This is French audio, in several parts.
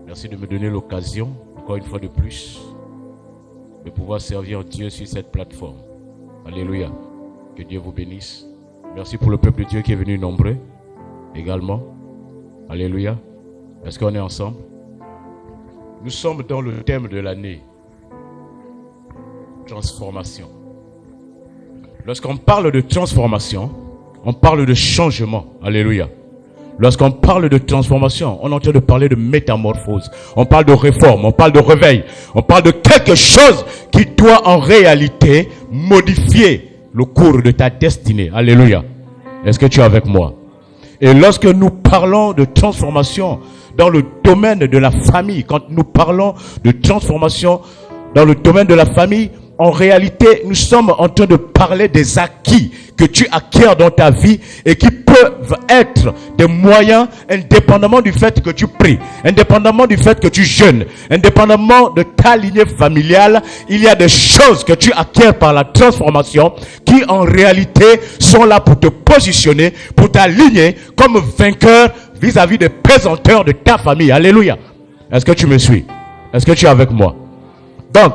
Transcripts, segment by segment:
Merci de me donner l'occasion, encore une fois de plus, de pouvoir servir Dieu sur cette plateforme. Alléluia. Que Dieu vous bénisse. Merci pour le peuple de Dieu qui est venu nombreux également. Alléluia. Est-ce qu'on est ensemble? Nous sommes dans le thème de l'année. Transformation. Lorsqu'on parle de transformation, on parle de changement. Alléluia. Lorsqu'on parle de transformation, on est en train de parler de métamorphose. On parle de réforme, on parle de réveil. On parle de quelque chose qui doit en réalité modifier le cours de ta destinée. Alléluia. Est-ce que tu es avec moi? Et lorsque nous parlons de transformation dans le domaine de la famille, quand nous parlons de transformation dans le domaine de la famille, en réalité, nous sommes en train de parler des acquis que tu acquiers dans ta vie et qui peuvent être des moyens indépendamment du fait que tu pries, indépendamment du fait que tu jeûnes, indépendamment de ta lignée familiale. Il y a des choses que tu acquiers par la transformation qui en réalité sont là pour te positionner, pour t'aligner comme vainqueur vis-à-vis des pesanteurs de ta famille. Alléluia. Est-ce que tu me suis? Est-ce que tu es avec moi? Donc,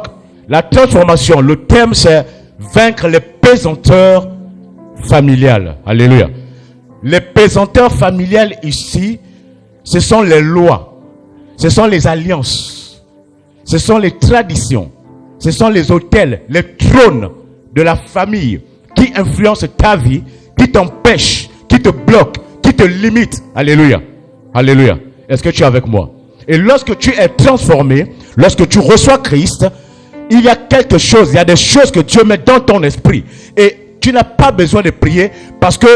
la transformation, le thème c'est vaincre les pesanteurs familiales. Alléluia. Les pesanteurs familiales ici, ce sont les lois, ce sont les alliances, ce sont les traditions, ce sont les autels, les trônes de la famille qui influencent ta vie, qui t'empêchent, qui te bloquent, qui te limitent. Alléluia. Alléluia. Est-ce que tu es avec moi? Et lorsque tu es transformé, lorsque tu reçois Christ, il y a quelque chose, il y a des choses que Dieu met dans ton esprit. Et tu n'as pas besoin de prier parce que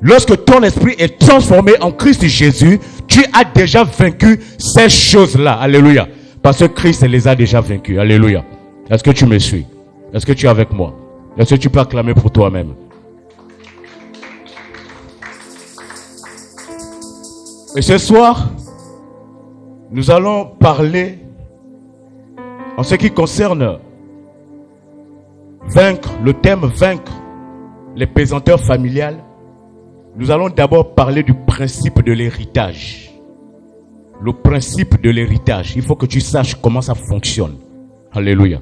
lorsque ton esprit est transformé en Christ Jésus, tu as déjà vaincu ces choses-là. Alléluia. Parce que Christ les a déjà vaincus. Alléluia. Est-ce que tu me suis? Est-ce que tu es avec moi? Est-ce que tu peux acclamer pour toi-même? Et ce soir, nous allons parler en ce qui concerne vaincre, le thème vaincre les pesanteurs familiales. Nous allons d'abord parler du principe de l'héritage. Le principe de l'héritage. Il faut que tu saches comment ça fonctionne. Alléluia.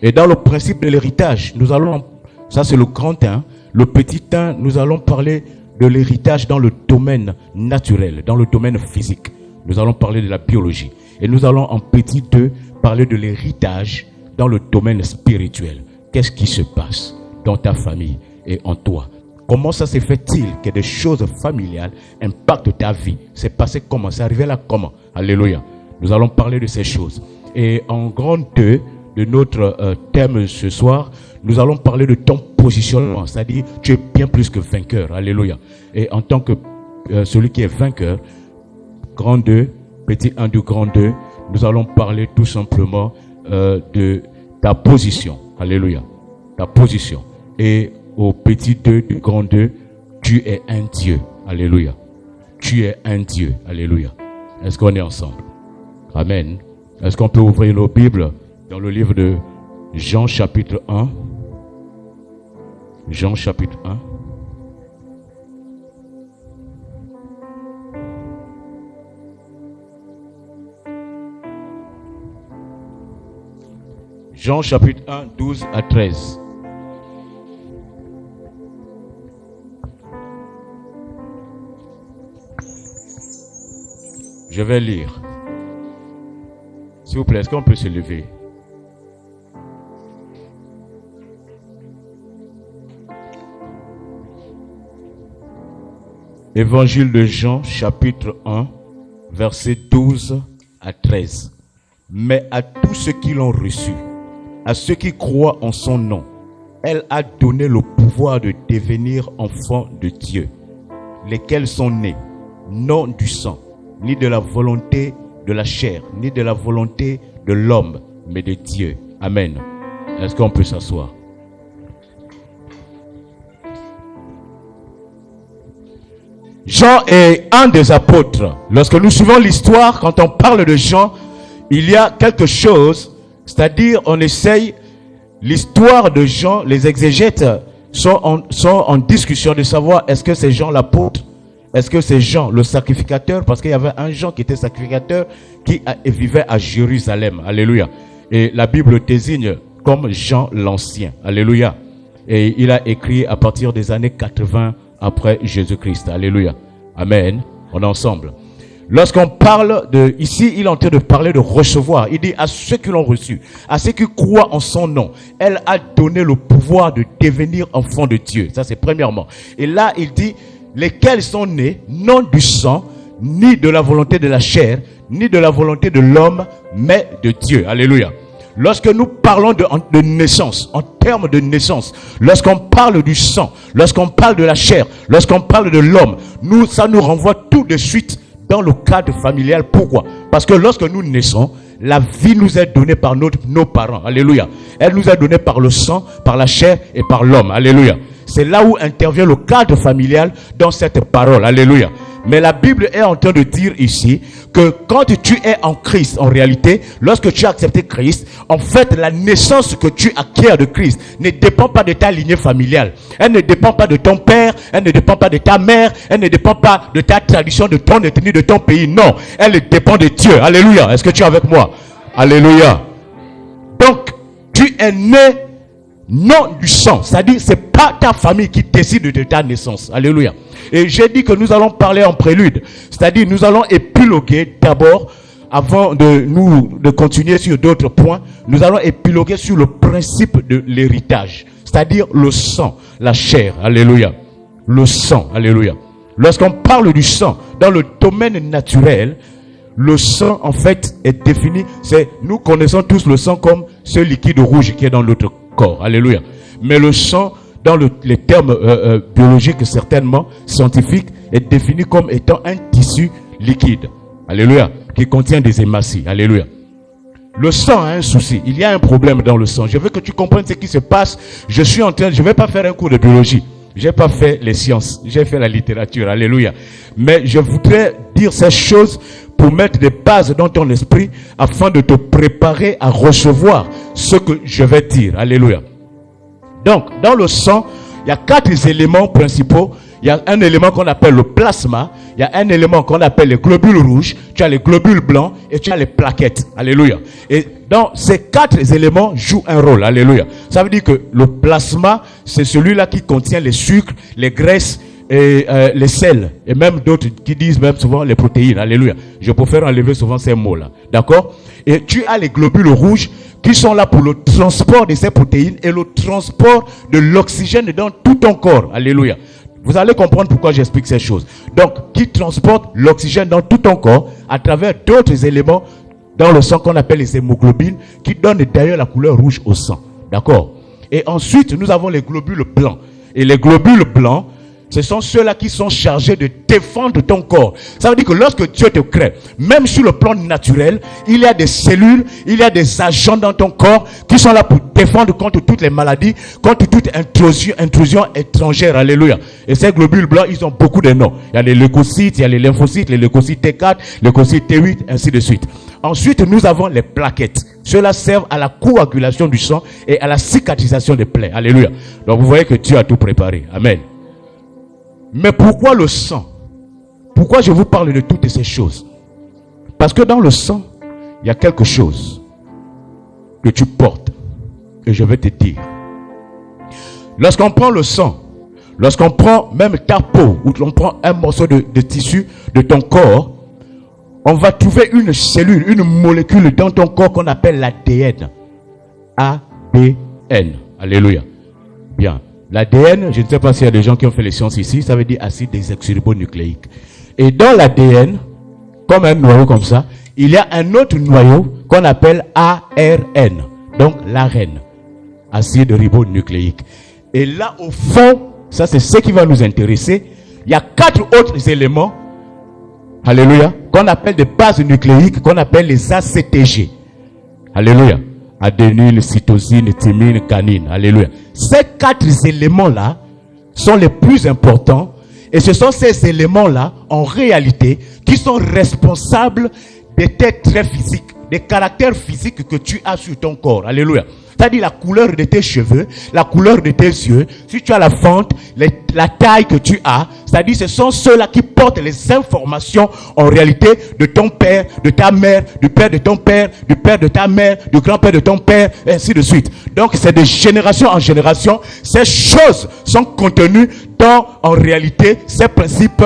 Et dans le principe de l'héritage, nous allons, ça c'est le grand 1, le petit 1, nous allons parler de l'héritage dans le domaine naturel, dans le domaine physique. Nous allons parler de la biologie. Et nous allons en petit 2 parler de l'héritage dans le domaine spirituel. Qu'est-ce qui se passe dans ta famille et en toi? Comment ça se fait-il que des choses familiales impactent ta vie? C'est passé comment? C'est arrivé là comment? Alléluia. Nous allons parler de ces choses. Et en grand 2 de notre thème ce soir, nous allons parler de ton positionnement. C'est-à-dire, tu es bien plus que vainqueur. Alléluia. Et en tant que celui qui est vainqueur, grand 2, petit 1 du grand 2, nous allons parler tout simplement de ta position. Alléluia. Ta position. Et au petit 2 du grand 2, tu es un Dieu. Alléluia. Tu es un Dieu. Alléluia. Est-ce qu'on est ensemble? Amen. Est-ce qu'on peut ouvrir nos Bibles dans le livre de Jean chapitre 1? Jean chapitre 1. Jean chapitre 1, 12 à 13. Je vais lire. S'il vous plaît, est-ce qu'on peut se lever? Évangile de Jean, chapitre 1, versets 12 à 13. Mais à tous ceux qui l'ont reçu, à ceux qui croient en son nom, elle a donné le pouvoir de devenir enfants de Dieu, lesquels sont nés, non du sang, ni de la volonté de la chair, ni de la volonté de l'homme, mais de Dieu. Amen. Est-ce qu'on peut s'asseoir? Jean est un des apôtres. Lorsque nous suivons l'histoire, quand on parle de Jean, il y a quelque chose, c'est-à-dire on essaye, l'histoire de Jean, les exégètes sont en discussion de savoir est-ce que c'est Jean l'apôtre, Est-ce que c'est Jean, le sacrificateur? Parce qu'il y avait un Jean qui était sacrificateur qui vivait à Jérusalem. Alléluia. Et la Bible désigne comme Jean l'Ancien. Alléluia. Et il a écrit à partir des années 80 après Jésus-Christ. Alléluia. Amen. On est ensemble. Lorsqu'on parle de... Ici, il est en train de parler de recevoir. Il dit à ceux qui l'ont reçu, à ceux qui croient en son nom, elle a donné le pouvoir de devenir enfants de Dieu. Ça, c'est premièrement. Et là, il dit, lesquels sont nés, non du sang, ni de la volonté de la chair, ni de la volonté de l'homme, mais de Dieu. Alléluia. Lorsque nous parlons de naissance, en termes de naissance, lorsqu'on parle du sang, lorsqu'on parle de la chair, lorsqu'on parle de l'homme, ça nous renvoie tout de suite dans le cadre familial. Pourquoi? Parce que lorsque nous naissons, la vie nous est donnée par nos parents. Alléluia. Elle nous est donnée par le sang, par la chair et par l'homme. Alléluia. C'est là où intervient le cadre familial dans cette parole. Alléluia. Mais la Bible est en train de dire ici que quand tu es en Christ, en réalité, lorsque tu as accepté Christ, en fait, la naissance que tu acquiers de Christ ne dépend pas de ta lignée familiale. Elle ne dépend pas de ton père, elle ne dépend pas de ta mère, elle ne dépend pas de ta tradition, de ton ethnie, de ton pays. Non, elle dépend de Dieu. Alléluia. Est-ce que tu es avec moi? Alléluia. Donc, tu es né non du sang. C'est-à-dire, c'est pas ta famille qui décide de ta naissance. Alléluia. Et j'ai dit que nous allons parler en prélude. C'est-à-dire, nous allons épiloguer d'abord, avant de continuer sur d'autres points, nous allons épiloguer sur le principe de l'héritage. C'est-à-dire le sang, la chair. Alléluia. Le sang. Alléluia. Lorsqu'on parle du sang, dans le domaine naturel, le sang, en fait, est défini. Nous connaissons tous le sang comme ce liquide rouge qui est dans notre corps. Alléluia. Mais le sang, dans les termes biologiques, certainement scientifiques, est défini comme étant un tissu liquide. Alléluia. Qui contient des hématies. Alléluia. Le sang a un souci. Il y a un problème dans le sang. Je veux que tu comprennes ce qui se passe. Je ne vais pas faire un cours de biologie. J'ai pas fait les sciences. J'ai fait la littérature. Alléluia. Mais je voudrais dire ces choses pour mettre des bases dans ton esprit afin de te préparer à recevoir ce que je vais dire. Alléluia. Donc, dans le sang, il y a 4 éléments principaux. Il y a un élément qu'on appelle le plasma. Il y a un élément qu'on appelle les globules rouges. Tu as les globules blancs et tu as les plaquettes. Alléluia. Et donc, ces 4 éléments jouent un rôle. Alléluia. Ça veut dire que le plasma, c'est celui-là qui contient les sucres, les graisses et les sels. Et même d'autres qui disent même souvent les protéines. Alléluia. Je préfère enlever souvent ces mots-là. D'accord? Et tu as les globules rouges qui sont là pour le transport de ces protéines et le transport de l'oxygène dans tout ton corps. Alléluia. Vous allez comprendre pourquoi j'explique ces choses. Donc, qui transporte l'oxygène dans tout ton corps à travers d'autres éléments dans le sang qu'on appelle les hémoglobines, qui donnent d'ailleurs la couleur rouge au sang. D'accord? Et ensuite, nous avons les globules blancs. Et les globules blancs, ce sont ceux-là qui sont chargés de défendre ton corps. Ça veut dire que lorsque Dieu te crée, même sur le plan naturel, il y a des cellules, il y a des agents dans ton corps qui sont là pour défendre contre toutes les maladies, contre toute intrusion étrangère. Alléluia. Et ces globules blancs, ils ont beaucoup de noms. Il y a les leucocytes, il y a les lymphocytes, les leucocytes T4, leucocytes T8, ainsi de suite. Ensuite, nous avons les plaquettes. Ceux-là servent à la coagulation du sang et à la cicatrisation des plaies. Alléluia. Donc vous voyez que Dieu a tout préparé. Amen. Mais pourquoi le sang? Pourquoi je vous parle de toutes ces choses? Parce que dans le sang, il y a quelque chose que tu portes. Et je vais te dire. Lorsqu'on prend le sang, lorsqu'on prend même ta peau, ou l'on prend un morceau de tissu de ton corps, on va trouver une cellule, une molécule dans ton corps qu'on appelle l'ADN. ADN. Alléluia. Bien. L'ADN, je ne sais pas s'il y a des gens qui ont fait les sciences ici, ça veut dire acide désoxyribonucléique. Et dans l'ADN, comme un noyau comme ça, il y a un autre noyau qu'on appelle ARN. Donc l'ARN, acide ribonucléique. Et là au fond, ça c'est ce qui va nous intéresser, il y a 4 autres éléments, alléluia, qu'on appelle des bases nucléiques, qu'on appelle les ACTG. Alléluia. Adénine, cytosine, thymine, canine. Alléluia. Ces 4 éléments-là sont les plus importants. Et ce sont ces éléments-là, en réalité, qui sont responsables des traits physiques, des caractères physiques que tu as sur ton corps. Alléluia. C'est-à-dire la couleur de tes cheveux, la couleur de tes yeux, si tu as la fente, la taille que tu as, c'est-à-dire ce sont ceux-là qui portent les informations en réalité de ton père, de ta mère, du père de ton père, du père de ta mère, du grand-père de ton père, et ainsi de suite. Donc c'est de génération en génération, ces choses sont contenues dans en réalité ces principes,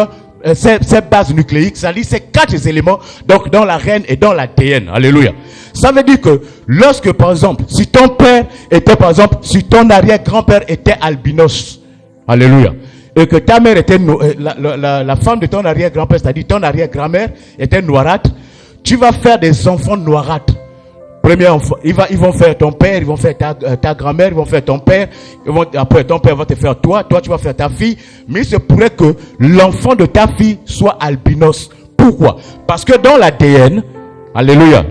ces bases nucléiques, c'est-à-dire ces 4 éléments, donc dans l'ARN et dans l'ADN. Alléluia. Ça veut dire que lorsque, par exemple, si ton père était, par exemple, si ton arrière-grand-père était albinos, alléluia, et que ta mère était, la femme de ton arrière-grand-père, c'est-à-dire ton arrière-grand-mère était noirâtre, tu vas faire des enfants noirâtres. Premier enfant, ils vont faire ton père, ils vont faire ta grand-mère, ils vont faire ton père, après ton père va te faire toi tu vas faire ta fille, mais il se pourrait que l'enfant de ta fille soit albinos. Pourquoi? Parce que dans l'ADN, alléluia,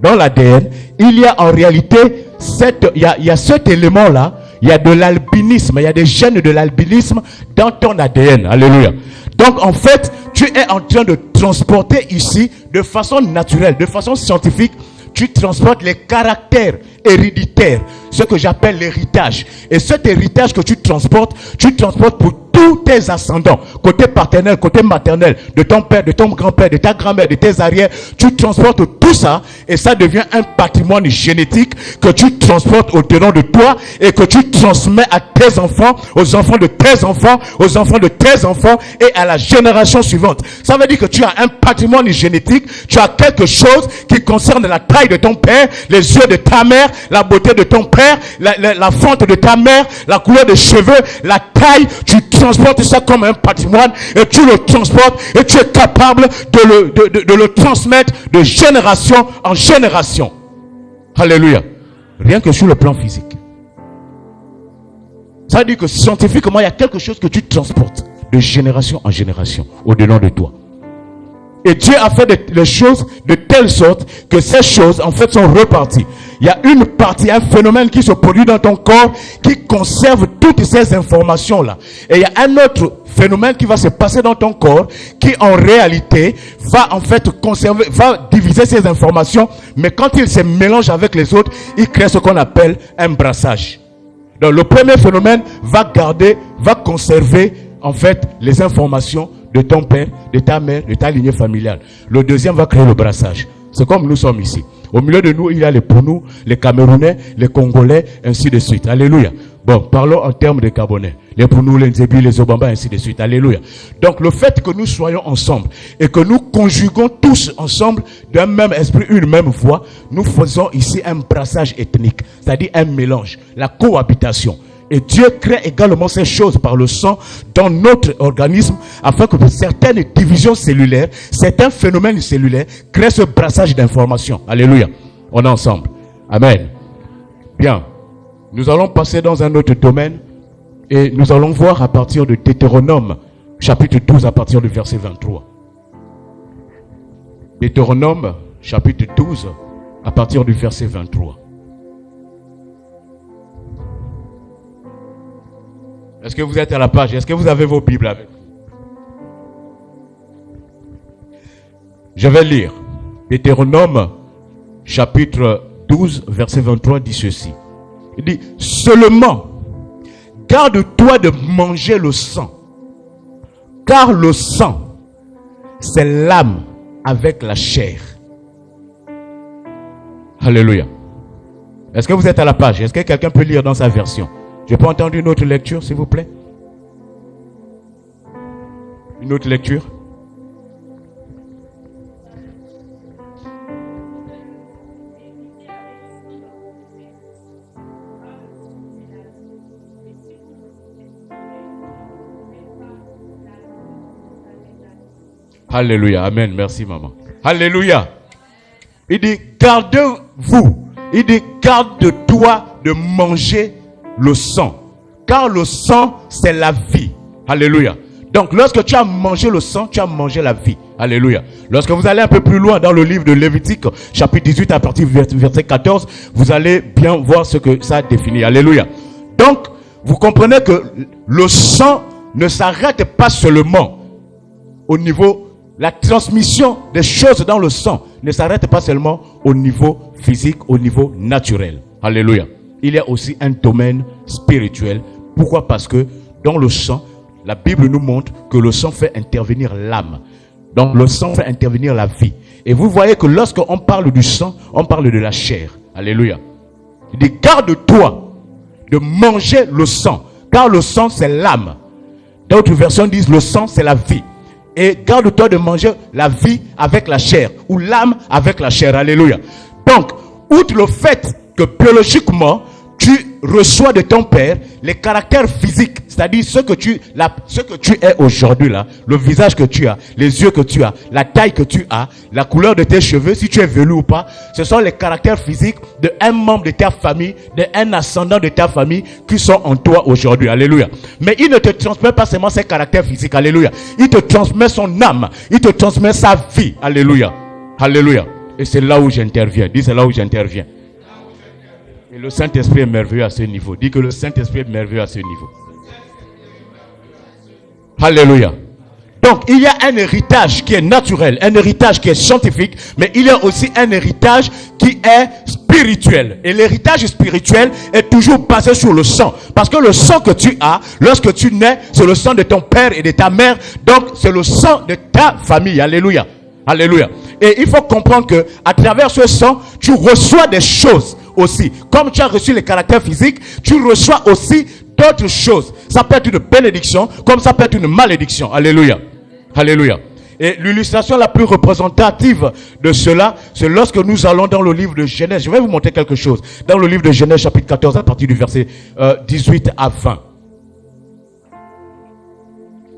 dans l'ADN, il y a en réalité il y a cet élément-là, il y a de l'albinisme, il y a des gènes de l'albinisme dans ton ADN, alléluia. Donc en fait, tu es en train de transporter ici, de façon naturelle, de façon scientifique, tu transportes les caractères héréditaires, ce que j'appelle l'héritage. Et cet héritage que tu transportes pour tous tes ascendants, côté paternel, côté maternel, de ton père, de ton grand-père, de ta grand-mère, de tes arrières, tu transportes tout ça et ça devient un patrimoine génétique que tu transportes au-dedans de toi et que tu transmets à tes enfants, aux enfants de tes enfants, aux enfants de tes enfants et à la génération suivante. Ça veut dire que tu as un patrimoine génétique, tu as quelque chose qui concerne la taille de ton père, les yeux de ta mère, la beauté de ton père, la fente de ta mère, la couleur des cheveux, la taille, tu transportes ça comme un patrimoine et tu le transportes et tu es capable de le transmettre de génération en génération. Alléluia. Rien que sur le plan physique. Ça veut dire que scientifiquement, il y a quelque chose que tu transportes de génération en génération au-dedans de toi. Et Dieu a fait les choses de telle sorte que ces choses, en fait, sont reparties. Il y a une partie, un phénomène qui se produit dans ton corps qui conserve toutes ces informations-là. Et il y a un autre phénomène qui va se passer dans ton corps qui, en réalité, va en fait conserver, va diviser ces informations. Mais quand il se mélange avec les autres, il crée ce qu'on appelle un brassage. Donc, le premier phénomène va conserver, en fait, les informations de ton père, de ta mère, de ta lignée familiale. Le deuxième va créer le brassage. C'est comme nous sommes ici. Au milieu de nous, il y a les Pounous, les Camerounais, les Congolais, ainsi de suite. Alléluia. Bon, parlons en termes de Gabonais. Les Pounous, les Nzébi, les Obamba, ainsi de suite. Alléluia. Donc, le fait que nous soyons ensemble et que nous conjuguons tous ensemble d'un même esprit, une même voix, nous faisons ici un brassage ethnique, c'est-à-dire un mélange, la cohabitation. Et Dieu crée également ces choses par le sang dans notre organisme afin que certaines divisions cellulaires, certains phénomènes cellulaires créent ce brassage d'informations. Alléluia. On est ensemble. Amen. Bien. Nous allons passer dans un autre domaine et nous allons voir à partir de Deutéronome, chapitre 12, à partir du verset 23. Deutéronome, chapitre 12, à partir du verset 23. Est-ce que vous êtes à la page? Est-ce que vous avez vos Bibles avec vous? Je vais lire. Deutéronome, chapitre 12, verset 23, dit ceci. Il dit, seulement, garde-toi de manger le sang, car le sang, c'est l'âme avec la chair. Alléluia. Est-ce que vous êtes à la page? Est-ce que quelqu'un peut lire dans sa version? Je peux entendre une autre lecture, s'il vous plaît? Une autre lecture? Alléluia. Amen. Merci, maman. Alléluia. Il dit, garde-vous. Il dit, garde-toi de manger le sang. Car le sang, c'est la vie. Alléluia. Donc, lorsque tu as mangé le sang, tu as mangé la vie. Alléluia. Lorsque vous allez un peu plus loin dans le livre de Lévitique, chapitre 18 à partir du verset 14, vous allez bien voir ce que ça définit. Alléluia. Donc, vous comprenez que le sang ne s'arrête pas seulement au niveau, la transmission des choses dans le sang ne s'arrête pas seulement au niveau physique, au niveau naturel. Alléluia. il y a aussi un domaine spirituel. Pourquoi? Parce que dans le sang, la Bible nous montre que le sang fait intervenir l'âme. Donc le sang fait intervenir la vie. Et vous voyez que lorsqu'on parle du sang, on parle de la chair. Alléluia. Il dit, garde-toi de manger le sang, car le sang c'est l'âme. D'autres versions disent le sang c'est la vie. Et garde-toi de manger la vie avec la chair, ou l'âme avec la chair. Alléluia. Donc, outre le fait que biologiquement, tu reçois de ton père les caractères physiques, c'est-à-dire ce que tu es aujourd'hui là, le visage que tu as, les yeux que tu as, la taille que tu as, la couleur de tes cheveux, si tu es velu ou pas, ce sont les caractères physiques d'un membre de ta famille, d'un ascendant de ta famille qui sont en toi aujourd'hui. Alléluia. Mais il ne te transmet pas seulement ses caractères physiques. Alléluia. Il te transmet son âme, il te transmet sa vie. Alléluia. Alléluia. Et c'est là où j'interviens. Dis, c'est là où j'interviens. Et le Saint-Esprit est merveilleux à ce niveau. Dis que le Saint-Esprit est merveilleux à ce niveau. Alléluia. Donc, il y a un héritage qui est naturel, un héritage qui est scientifique, mais il y a aussi un héritage qui est spirituel. Et l'héritage spirituel est toujours basé sur le sang. Parce que le sang que tu as, lorsque tu nais, c'est le sang de ton père et de ta mère. Donc, c'est le sang de ta famille. Alléluia. Alléluia. Et il faut comprendre que à travers ce sang, tu reçois des choses aussi. Comme tu as reçu les caractères physiques, tu reçois aussi d'autres choses. Ça peut être une bénédiction, comme ça peut être une malédiction. Alléluia. Alléluia. Et l'illustration la plus représentative de cela, c'est lorsque nous allons dans le livre de Genèse. Je vais vous montrer quelque chose. Dans le livre de Genèse, chapitre 14, à partir du verset 18 à 20.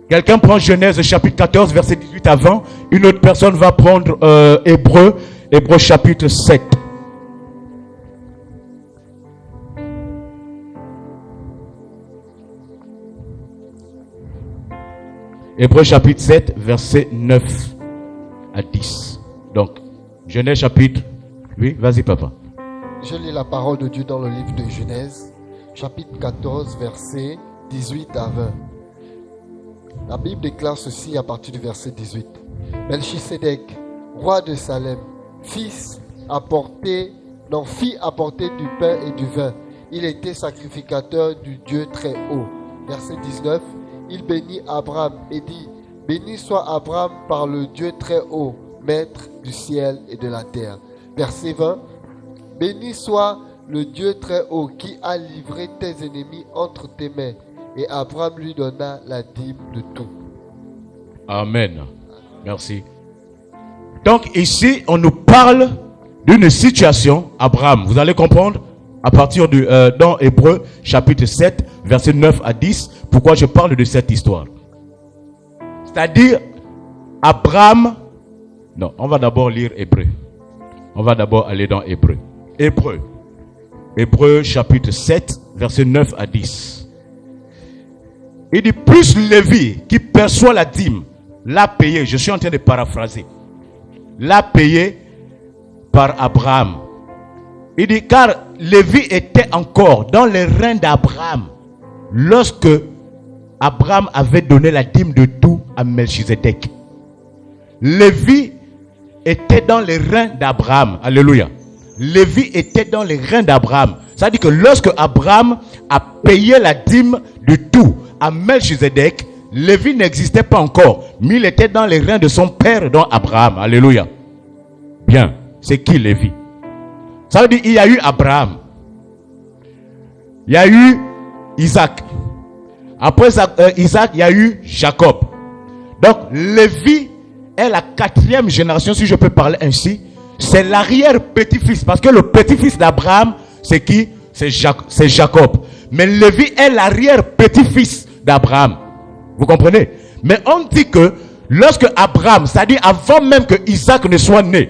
Quelqu'un prend Genèse chapitre 14, verset 18 à 20. Une autre personne va prendre Hébreux chapitre 7. Hébreux chapitre 7, verset 9 à 10. Donc, Genèse chapitre... Oui, vas-y papa. Je lis la parole de Dieu dans le livre de Genèse, chapitre 14, verset 18 à 20. La Bible déclare ceci à partir du verset 18. Melchisédek, roi de Salem, fit apporter du pain et du vin. Il était sacrificateur du Dieu très haut. Verset 19. Il bénit Abraham et dit, béni soit Abraham par le Dieu très haut, maître du ciel et de la terre. Verset 20. Béni soit le Dieu très haut qui a livré tes ennemis entre tes mains. Et Abraham lui donna la dîme de tout. Amen. Merci. Donc ici, on nous parle d'une situation, Abraham. Vous allez comprendre à partir dans Hébreux chapitre 7, verset 9 à 10, pourquoi je parle de cette histoire. C'est-à-dire, Abraham... Non, on va d'abord lire Hébreux. On va d'abord aller dans Hébreux. Hébreux chapitre 7, verset 9 à 10. Il dit, plus Lévi qui perçoit la dîme, l'a payé, je suis en train de paraphraser, l'a payé par Abraham. Il dit, car Lévi était encore dans les reins d'Abraham lorsque Abraham avait donné la dîme de tout à Melchisédek. Lévi était dans les reins d'Abraham. Alléluia. Lévi était dans les reins d'Abraham. Ça veut dire que lorsque Abraham a payé la dîme de tout à Melchisédek, Lévi n'existait pas encore, mais il était dans les reins de son père, dont Abraham. Alléluia. Bien. C'est qui Lévi? Ça veut dire qu'il y a eu Abraham. Il y a eu Isaac. Après Isaac, il y a eu Jacob. Donc, Lévi est la 4e génération, si je peux parler ainsi. C'est l'arrière-petit-fils. Parce que le petit-fils d'Abraham, c'est qui? C'est Jacob. Mais Lévi est l'arrière-petit-fils d'Abraham. Vous comprenez? Mais on dit que lorsque Abraham, c'est-à-dire avant même que Isaac ne soit né,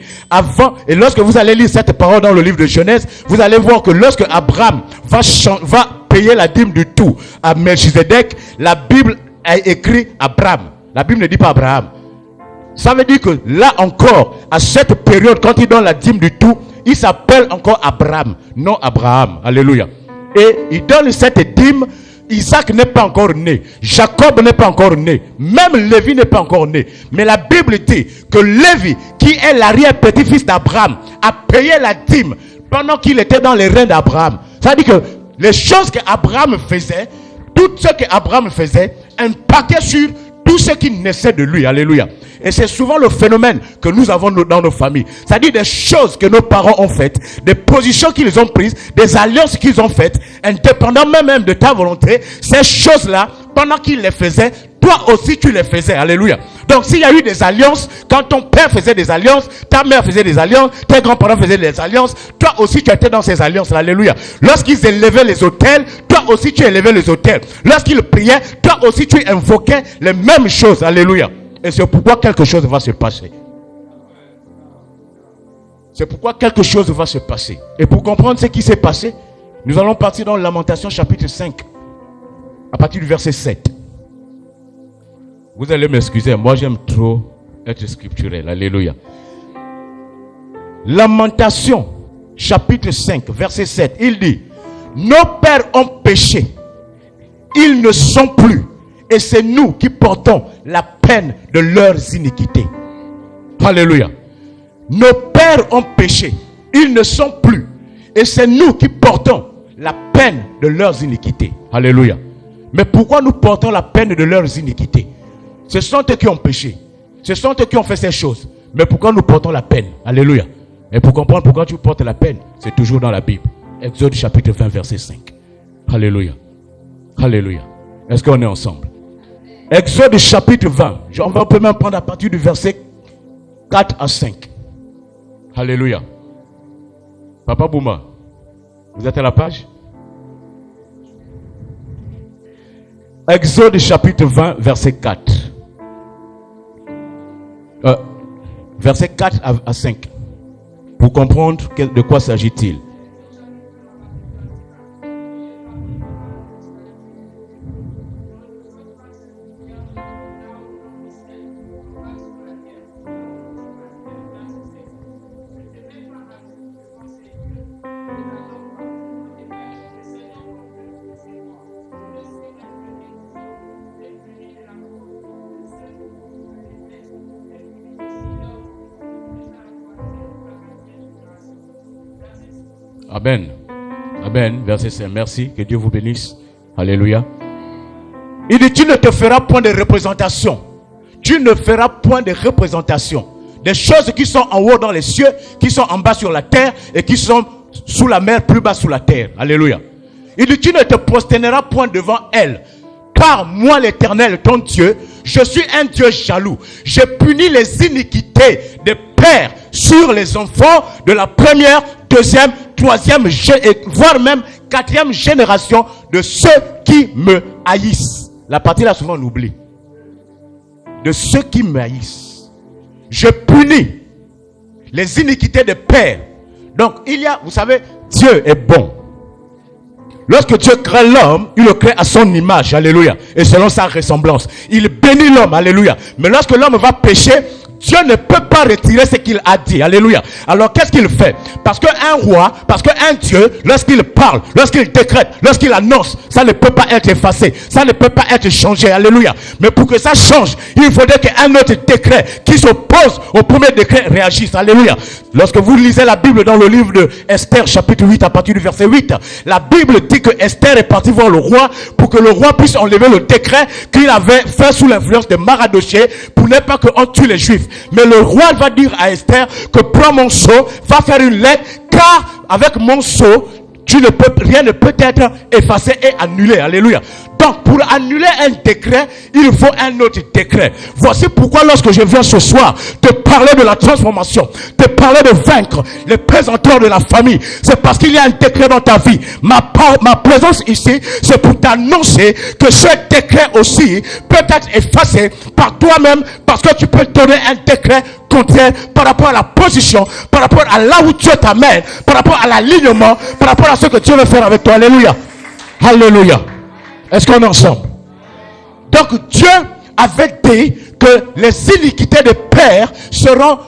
et lorsque vous allez lire cette parole dans le livre de Genèse, vous allez voir que lorsque Abraham va payer la dîme du tout à Melchisédek, la Bible a écrit Abraham. La Bible ne dit pas Abraham. Ça veut dire que là encore, à cette période, quand il donne la dîme du tout, il s'appelle encore Abraham, non Abraham. Alléluia. Et il donne cette dîme. Isaac n'est pas encore né. Jacob n'est pas encore né. Même Lévi n'est pas encore né. Mais la Bible dit que Lévi, qui est l'arrière-petit-fils d'Abraham, a payé la dîme pendant qu'il était dans les reins d'Abraham. Ça veut dire que les choses qu'Abraham faisait, tout ce qu'Abraham faisait, impactait sur tout ce qui naissait de lui. Alléluia. Et c'est souvent le phénomène que nous avons dans nos familles. C'est-à-dire des choses que nos parents ont faites, des positions qu'ils ont prises, des alliances qu'ils ont faites, indépendamment même de ta volonté. Ces choses-là, pendant qu'ils les faisaient, toi aussi tu les faisais. Alléluia. Donc s'il y a eu des alliances, quand ton père faisait des alliances, ta mère faisait des alliances, tes grands-parents faisaient des alliances, toi aussi tu étais dans ces alliances. Alléluia. Lorsqu'ils élevaient les autels, toi aussi tu élevais les autels. Lorsqu'ils priaient, toi aussi tu invoquais les mêmes choses. Alléluia. Et c'est pourquoi quelque chose va se passer. C'est pourquoi quelque chose va se passer. Et pour comprendre ce qui s'est passé, nous allons partir dans Lamentation chapitre 5, à partir du verset 7. Vous allez m'excuser, moi j'aime trop être scripturel. Alléluia. Lamentation chapitre 5, verset 7. Il dit: nos pères ont péché, ils ne sont plus, et c'est nous qui portons la peine de leurs iniquités. Alléluia. Nos pères ont péché, ils ne sont plus, et c'est nous qui portons la peine de leurs iniquités. Alléluia. Mais pourquoi nous portons la peine de leurs iniquités? Ce sont eux qui ont péché, ce sont eux qui ont fait ces choses. Mais pourquoi nous portons la peine? Alléluia. Et pour comprendre pourquoi tu portes la peine, c'est toujours dans la Bible. Exode chapitre 20 verset 5. Alléluia. Alléluia. Est-ce qu'on est ensemble? Exode chapitre 20. On peut même prendre à partir du verset 4 à 5. Alléluia. Papa Bouma, vous êtes à la page? Exode chapitre 20 verset 4. Verset 4 à 5. Pour comprendre de quoi s'agit-il. Amen. Amen. Verset 5. Merci. Que Dieu vous bénisse. Alléluia. Il dit: tu ne te feras point de représentation. Tu ne feras point de représentation. Des choses qui sont en haut dans les cieux, qui sont en bas sur la terre et qui sont sous la mer, plus bas sous la terre. Alléluia. Il dit: tu ne te prosterneras point devant elle. Car moi, l'Éternel, ton Dieu, je suis un Dieu jaloux. Je punis les iniquités des pères sur les enfants de la première, deuxième, troisième, voire même quatrième génération de ceux qui me haïssent. La partie là, souvent on oublie. De ceux qui me haïssent. Je punis les iniquités des pères. Donc, il y a, vous savez, Dieu est bon. Lorsque Dieu crée l'homme, il le crée à son image, alléluia, et selon sa ressemblance. Il bénit l'homme, alléluia. Mais lorsque l'homme va pécher, Dieu ne peut pas retirer ce qu'il a dit, alléluia. Alors qu'est-ce qu'il fait? Parce qu'un roi, parce qu'un Dieu, lorsqu'il parle, lorsqu'il décrète, lorsqu'il annonce, ça ne peut pas être effacé, ça ne peut pas être changé, alléluia. Mais pour que ça change, il faudrait qu'un autre décret qui s'oppose au premier décret réagisse, alléluia. Lorsque vous lisez la Bible dans le livre de Esther chapitre 8 à partir du verset 8, la Bible dit que Esther est partie voir le roi pour que le roi puisse enlever le décret qu'il avait fait sous l'influence de Mardochée pour ne pas qu'on tue les Juifs. Mais le roi va dire à Esther que prends mon sceau, va faire une lettre, car avec mon sceau, rien ne peut être effacé et annulé. Alléluia. Donc, pour annuler un décret, il faut un autre décret. Voici pourquoi lorsque je viens ce soir te parler de la transformation, te parler de vaincre les pesanteurs de la famille, c'est parce qu'il y a un décret dans ta vie. Ma présence ici, c'est pour t'annoncer que ce décret aussi peut être effacé par toi-même, parce que tu peux donner un décret contraire par rapport à la position, par rapport à là où Dieu t'amène, par rapport à l'alignement, par rapport à ce que Dieu veut faire avec toi. Alléluia. Alléluia. Est-ce qu'on est ensemble? Donc Dieu avait dit que les iniquités des pères seront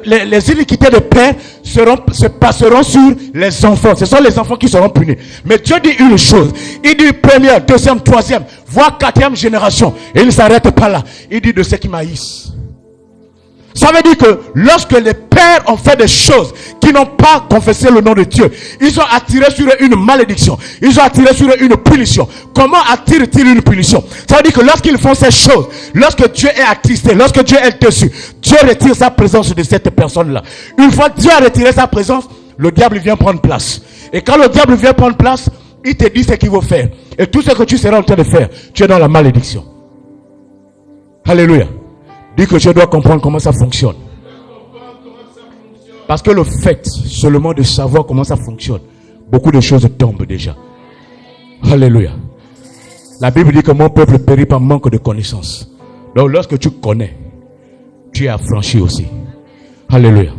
les iniquités des pères se passeront sur les enfants. Ce sont les enfants qui seront punis. Mais Dieu dit une chose. Il dit première, deuxième, troisième, voire quatrième génération. Et il ne s'arrête pas là. Il dit de ceux qui m'haïssent. Ça veut dire que lorsque les pères ont fait des choses qui n'ont pas confessé le nom de Dieu, ils ont attiré sur eux une malédiction. Ils ont attiré sur eux une punition. Comment attirent-ils une punition? Ça veut dire que lorsqu'ils font ces choses, lorsque Dieu est attristé, lorsque Dieu est dessus, Dieu retire sa présence de cette personne-là. Une fois Dieu a retiré sa présence, le diable vient prendre place. Et quand le diable vient prendre place, il te dit ce qu'il veut faire. Et tout ce que tu seras en train de faire, tu es dans la malédiction. Alléluia. Dis que je dois comprendre comment ça fonctionne. Parce que le fait seulement de savoir comment ça fonctionne, beaucoup de choses tombent déjà. Alléluia. La Bible dit que mon peuple périt par manque de connaissance. Donc lorsque tu connais, tu es affranchi aussi. Alléluia.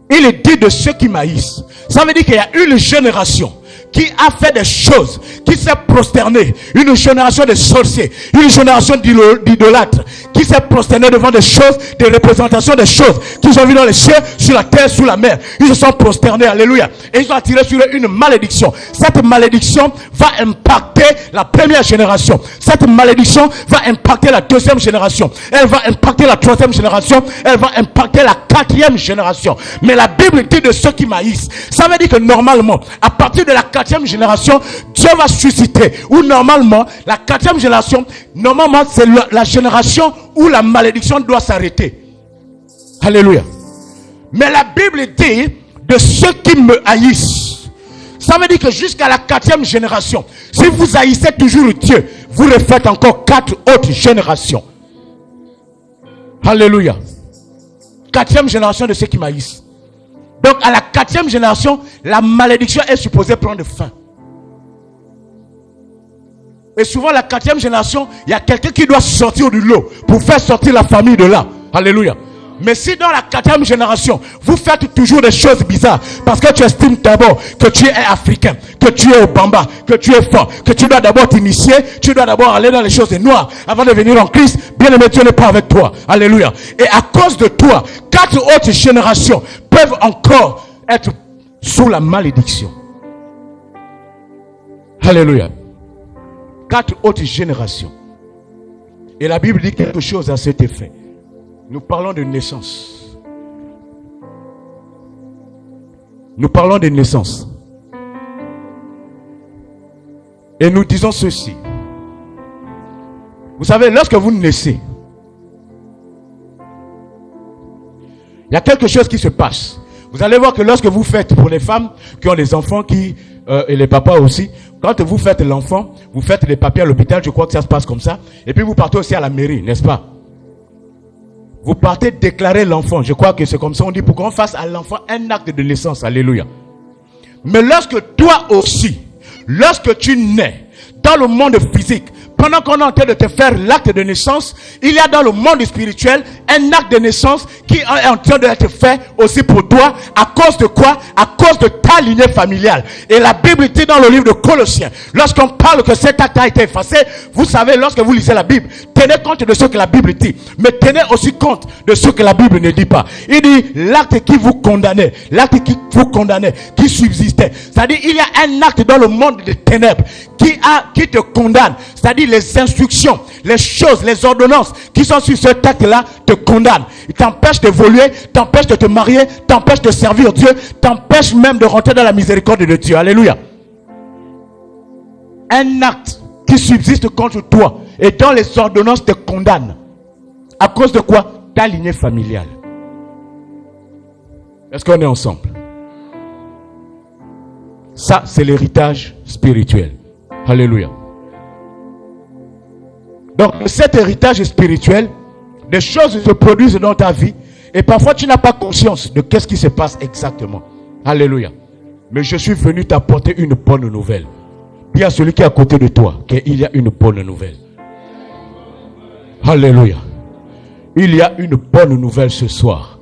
Il est dit de ceux qui maïssent. Ça veut dire qu'il y a une génération qui a fait des choses, qui s'est prosternée, une génération de sorciers, une génération d'idolâtres, qui s'est prosternée devant des choses, des représentations des choses qu'ils ont vues dans les cieux, sur la terre, sous la mer. Ils se sont prosternés, alléluia. Et ils ont attiré sur eux une malédiction. Cette malédiction va impacter la première génération. Cette malédiction va impacter la deuxième génération. Elle va impacter la troisième génération. Elle va impacter la quatrième génération. Mais la Bible dit de ceux qui maïssent. Ça veut dire que normalement, à partir de la quatrième génération, Dieu va susciter. Ou normalement, la quatrième génération, normalement, c'est la génération où la malédiction doit s'arrêter. Alléluia. Mais la Bible dit de ceux qui me haïssent. Ça veut dire que jusqu'à la quatrième génération, si vous haïssez toujours Dieu, vous refaites encore 4 autres générations. Alléluia. Quatrième génération de ceux qui maïssent. Donc à la quatrième génération, la malédiction est supposée prendre fin. Et souvent la quatrième génération, il y a quelqu'un qui doit sortir du lot pour faire sortir la famille de là. Alléluia. Mais si dans la quatrième génération, vous faites toujours des choses bizarres, parce que tu estimes d'abord que tu es africain, que tu es au Bamba, que tu es fort, que tu dois d'abord t'initier, tu dois d'abord aller dans les choses noires avant de venir en Christ, bien aimé, Dieu n'est pas avec toi. Alléluia. Et à cause de toi, 4 autres générations peuvent encore être sous la malédiction. Alléluia. 4 autres générations. Et la Bible dit quelque chose à cet effet. Nous parlons de naissance. Nous parlons de naissance. Et nous disons ceci. Vous savez, lorsque vous naissez, il y a quelque chose qui se passe. Vous allez voir que lorsque vous faites, pour les femmes qui ont des enfants, et les papas aussi, quand vous faites l'enfant, vous faites les papiers à l'hôpital, je crois que ça se passe comme ça. Et puis vous partez aussi à la mairie, n'est-ce pas? Vous partez déclarer l'enfant. Je crois que c'est comme ça. On dit pour qu'on fasse à l'enfant un acte de naissance. Alléluia. Mais lorsque toi aussi, lorsque tu nais dans le monde physique, pendant qu'on est en train de te faire l'acte de naissance, il y a dans le monde spirituel un acte de naissance qui est en train d'être fait aussi pour toi. À cause de quoi? À cause de ta lignée familiale. Et la Bible dit dans le livre de Colossiens, lorsqu'on parle que cet acte a été effacé, vous savez, lorsque vous lisez la Bible, tenez compte de ce que la Bible dit, mais tenez aussi compte de ce que la Bible ne dit pas. Il dit l'acte qui vous condamnait, l'acte qui vous condamnait, qui subsistait. C'est-à-dire il y a un acte dans le monde des ténèbres qui te condamne. C'est-à-dire les instructions, les choses, les ordonnances qui sont sur cet acte-là te condamnent. Ils t'empêchent d'évoluer, t'empêchent de te marier, t'empêchent de servir Dieu, t'empêchent même de rentrer dans la miséricorde de Dieu. Alléluia. Un acte qui subsiste contre toi et dont les ordonnances te condamnent. À cause de quoi? Ta lignée familiale. Est-ce qu'on est ensemble? Ça, c'est l'héritage spirituel. Alléluia. Donc, cet héritage spirituel, des choses se produisent dans ta vie et parfois tu n'as pas conscience de qu'est-ce qui se passe exactement. Alléluia. Mais je suis venu t'apporter une bonne nouvelle. Dis à celui qui est à côté de toi qu'il y a une bonne nouvelle. Alléluia. Il y a une bonne nouvelle ce soir.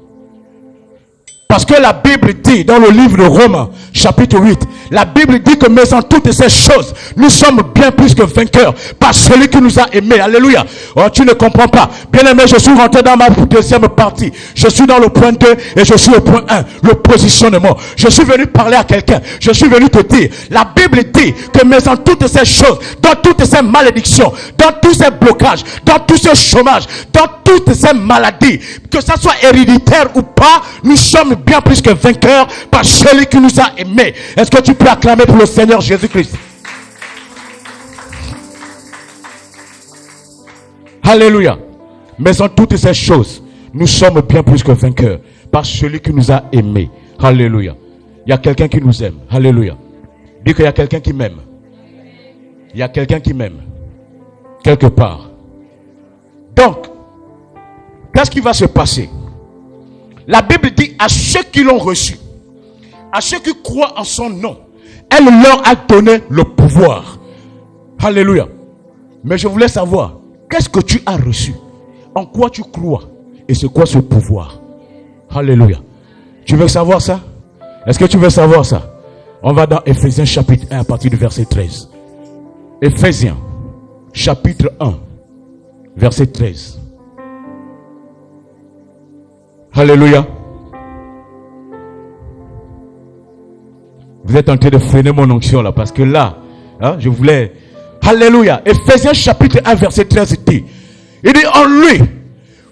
Parce que la Bible dit dans le livre de Romains, chapitre 8, la Bible dit que mais en toutes ces choses, nous sommes bien plus que vainqueurs par celui qui nous a aimés. Alléluia. Oh, tu ne comprends pas. Bien aimé, je suis rentré dans ma deuxième partie. Je suis dans le point 2 et je suis au point 1, le positionnement. Je suis venu parler à quelqu'un. Je suis venu te dire, la Bible dit que mais en toutes ces choses, dans toutes ces malédictions, dans tous ces blocages, dans tous ces chômages, dans toutes ces maladies, que ça soit héréditaire ou pas, nous sommes bien plus que vainqueurs par celui qui nous a aimés. Est-ce que tu peux acclamer pour le Seigneur Jésus-Christ? Alléluia. Mais en toutes ces choses, nous sommes bien plus que vainqueurs par celui qui nous a aimés. Alléluia. Il y a quelqu'un qui nous aime. Alléluia. Dis qu'il y a quelqu'un qui m'aime. Il y a quelqu'un qui m'aime. Quelque part. Donc, qu'est-ce qui va se passer? La Bible dit à ceux qui l'ont reçu, à ceux qui croient en son nom, elle leur a donné le pouvoir. Alléluia. Mais je voulais savoir, qu'est-ce que tu as reçu? En quoi tu crois? Et c'est quoi ce pouvoir? Alléluia. Tu veux savoir ça? Est-ce que tu veux savoir ça? On va dans Éphésiens chapitre 1 à partir du verset 13. Éphésiens chapitre 1 verset 13. Alléluia. Vous êtes en train de freiner mon onction là, parce que là, je voulais... Alléluia. Éphésiens chapitre 1 verset 13 dit, il dit en lui,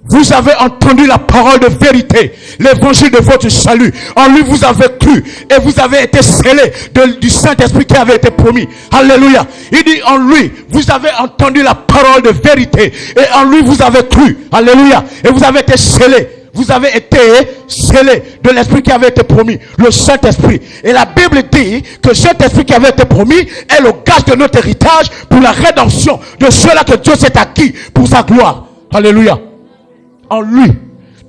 vous avez entendu la parole de vérité, l'évangile de votre salut. En lui vous avez cru et vous avez été scellés du Saint-Esprit qui avait été promis. Alléluia. Il dit en lui, vous avez entendu la parole de vérité et en lui vous avez cru. Alléluia. Et vous avez été scellés. Vous avez été scellés de l'esprit qui avait été promis, le Saint-Esprit. Et la Bible dit que cet esprit qui avait été promis est le gage de notre héritage pour la rédemption de ceux-là que Dieu s'est acquis pour sa gloire. Alléluia. En lui.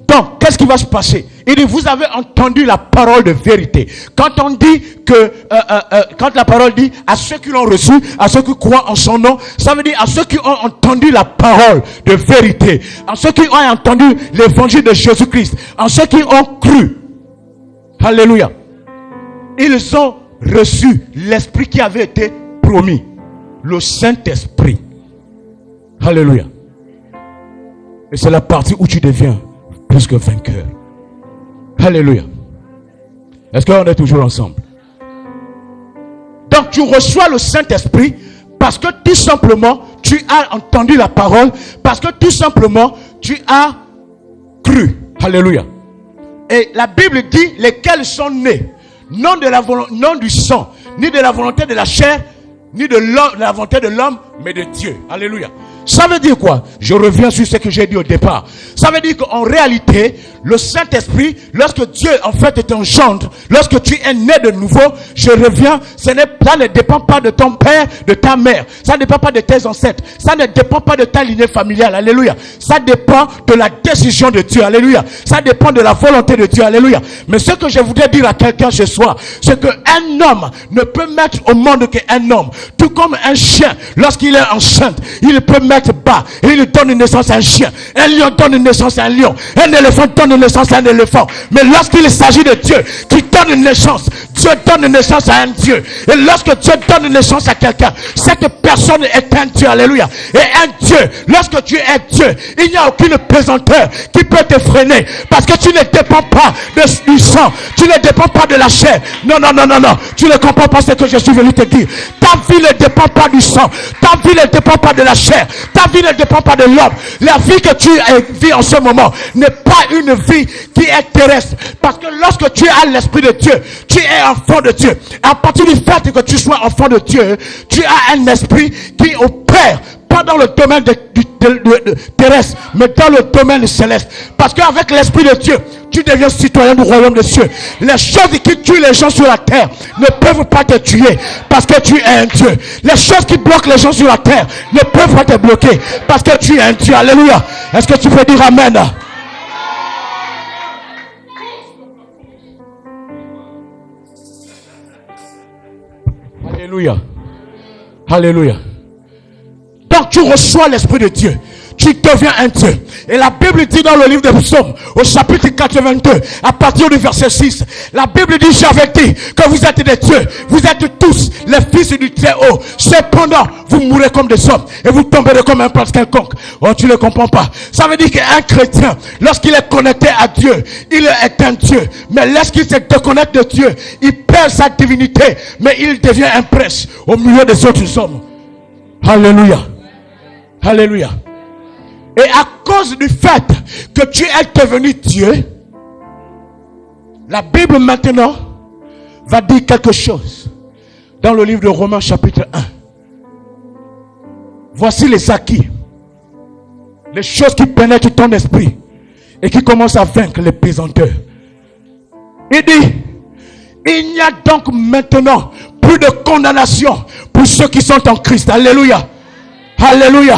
Donc, qu'est-ce qui va se passer? Il dit, vous avez entendu la parole de vérité. Quand on dit que, quand la parole dit à ceux qui l'ont reçu, à ceux qui croient en son nom, ça veut dire à ceux qui ont entendu la parole de vérité, à ceux qui ont entendu l'évangile de Jésus-Christ, à ceux qui ont cru. Alléluia. Ils ont reçu l'esprit qui avait été promis, le Saint-Esprit. Alléluia. Et c'est la partie où tu deviens plus que vainqueur. Alléluia. Est-ce qu'on est toujours ensemble? Donc tu reçois le Saint-Esprit parce que tout simplement tu as entendu la parole, parce que tout simplement tu as cru. Alléluia. Et la Bible dit lesquels sont nés non du sang, ni de la volonté de la chair, ni de la volonté de l'homme, mais de Dieu. Alléluia. Ça veut dire quoi? Je reviens sur ce que j'ai dit au départ. Ça veut dire qu'en réalité, le Saint-Esprit, lorsque Dieu en fait t'engendre, lorsque tu es né de nouveau, je reviens, ça ne dépend pas de ton père, de ta mère. Ça ne dépend pas de tes ancêtres. Ça ne dépend pas de ta lignée familiale. Alléluia. Ça dépend de la décision de Dieu. Alléluia. Ça dépend de la volonté de Dieu. Alléluia. Mais ce que je voudrais dire à quelqu'un ce soir, c'est qu'un homme ne peut mettre au monde qu'un homme. Tout comme un chien, lorsqu'il est enceinte, il peut mettre bas et il donne naissance à un chien. Un lion donne naissance à un lion. Un éléphant donne naissance à un éléphant. Mais lorsqu'il s'agit de Dieu qui donne naissance, Dieu donne naissance à un Dieu. Et lorsque Dieu donne naissance à quelqu'un, cette personne est un Dieu. Alléluia. Et un Dieu, lorsque tu es Dieu, il n'y a aucune pesanteur qui peut te freiner. Parce que tu ne dépends pas du sang. Tu ne dépends pas de la chair. Non. Tu ne comprends pas ce que je suis venu te dire. Ta vie ne dépend pas du sang. Ta vie ne dépend pas de la chair. Ta vie ne dépend pas de l'homme. La vie que tu vis en ce moment n'est pas une vie qui est terrestre. Parce que lorsque tu as l'Esprit de Dieu, tu es enfant de Dieu. À partir du fait que tu sois enfant de Dieu, tu as un esprit qui opère pas dans le domaine terrestre, mais dans le domaine céleste. Parce qu'avec l'Esprit de Dieu, tu deviens citoyen du royaume des cieux. Les choses qui tuent les gens sur la terre ne peuvent pas te tuer parce que tu es un Dieu. Les choses qui bloquent les gens sur la terre ne peuvent pas te bloquer parce que tu es un Dieu. Alléluia. Est-ce que tu peux dire Amen? Alléluia. Alléluia. Donc tu reçois l'Esprit de Dieu. tu deviens un Dieu. Et la Bible dit dans le livre des Psaumes, au chapitre 82, à partir du verset 6, la Bible dit, j'avais dit que vous êtes des dieux, vous êtes tous les fils du Très-Haut. Cependant, vous mourrez comme des hommes et vous tomberez comme un prince quelconque. Oh, tu ne comprends pas. Ça veut dire qu'un chrétien, lorsqu'il est connecté à Dieu, il est un Dieu. Mais lorsqu'il se déconnecte de Dieu, il perd sa divinité, mais il devient un prince au milieu des autres hommes. Alléluia. Alléluia. Et à cause du fait que tu es devenu Dieu, la Bible maintenant va dire quelque chose. Dans le livre de Romains chapitre 1. Voici les acquis. Les choses qui pénètrent ton esprit et qui commencent à vaincre les pesanteurs. Il dit, il n'y a donc maintenant plus de condamnation pour ceux qui sont en Christ. Alléluia. Alléluia.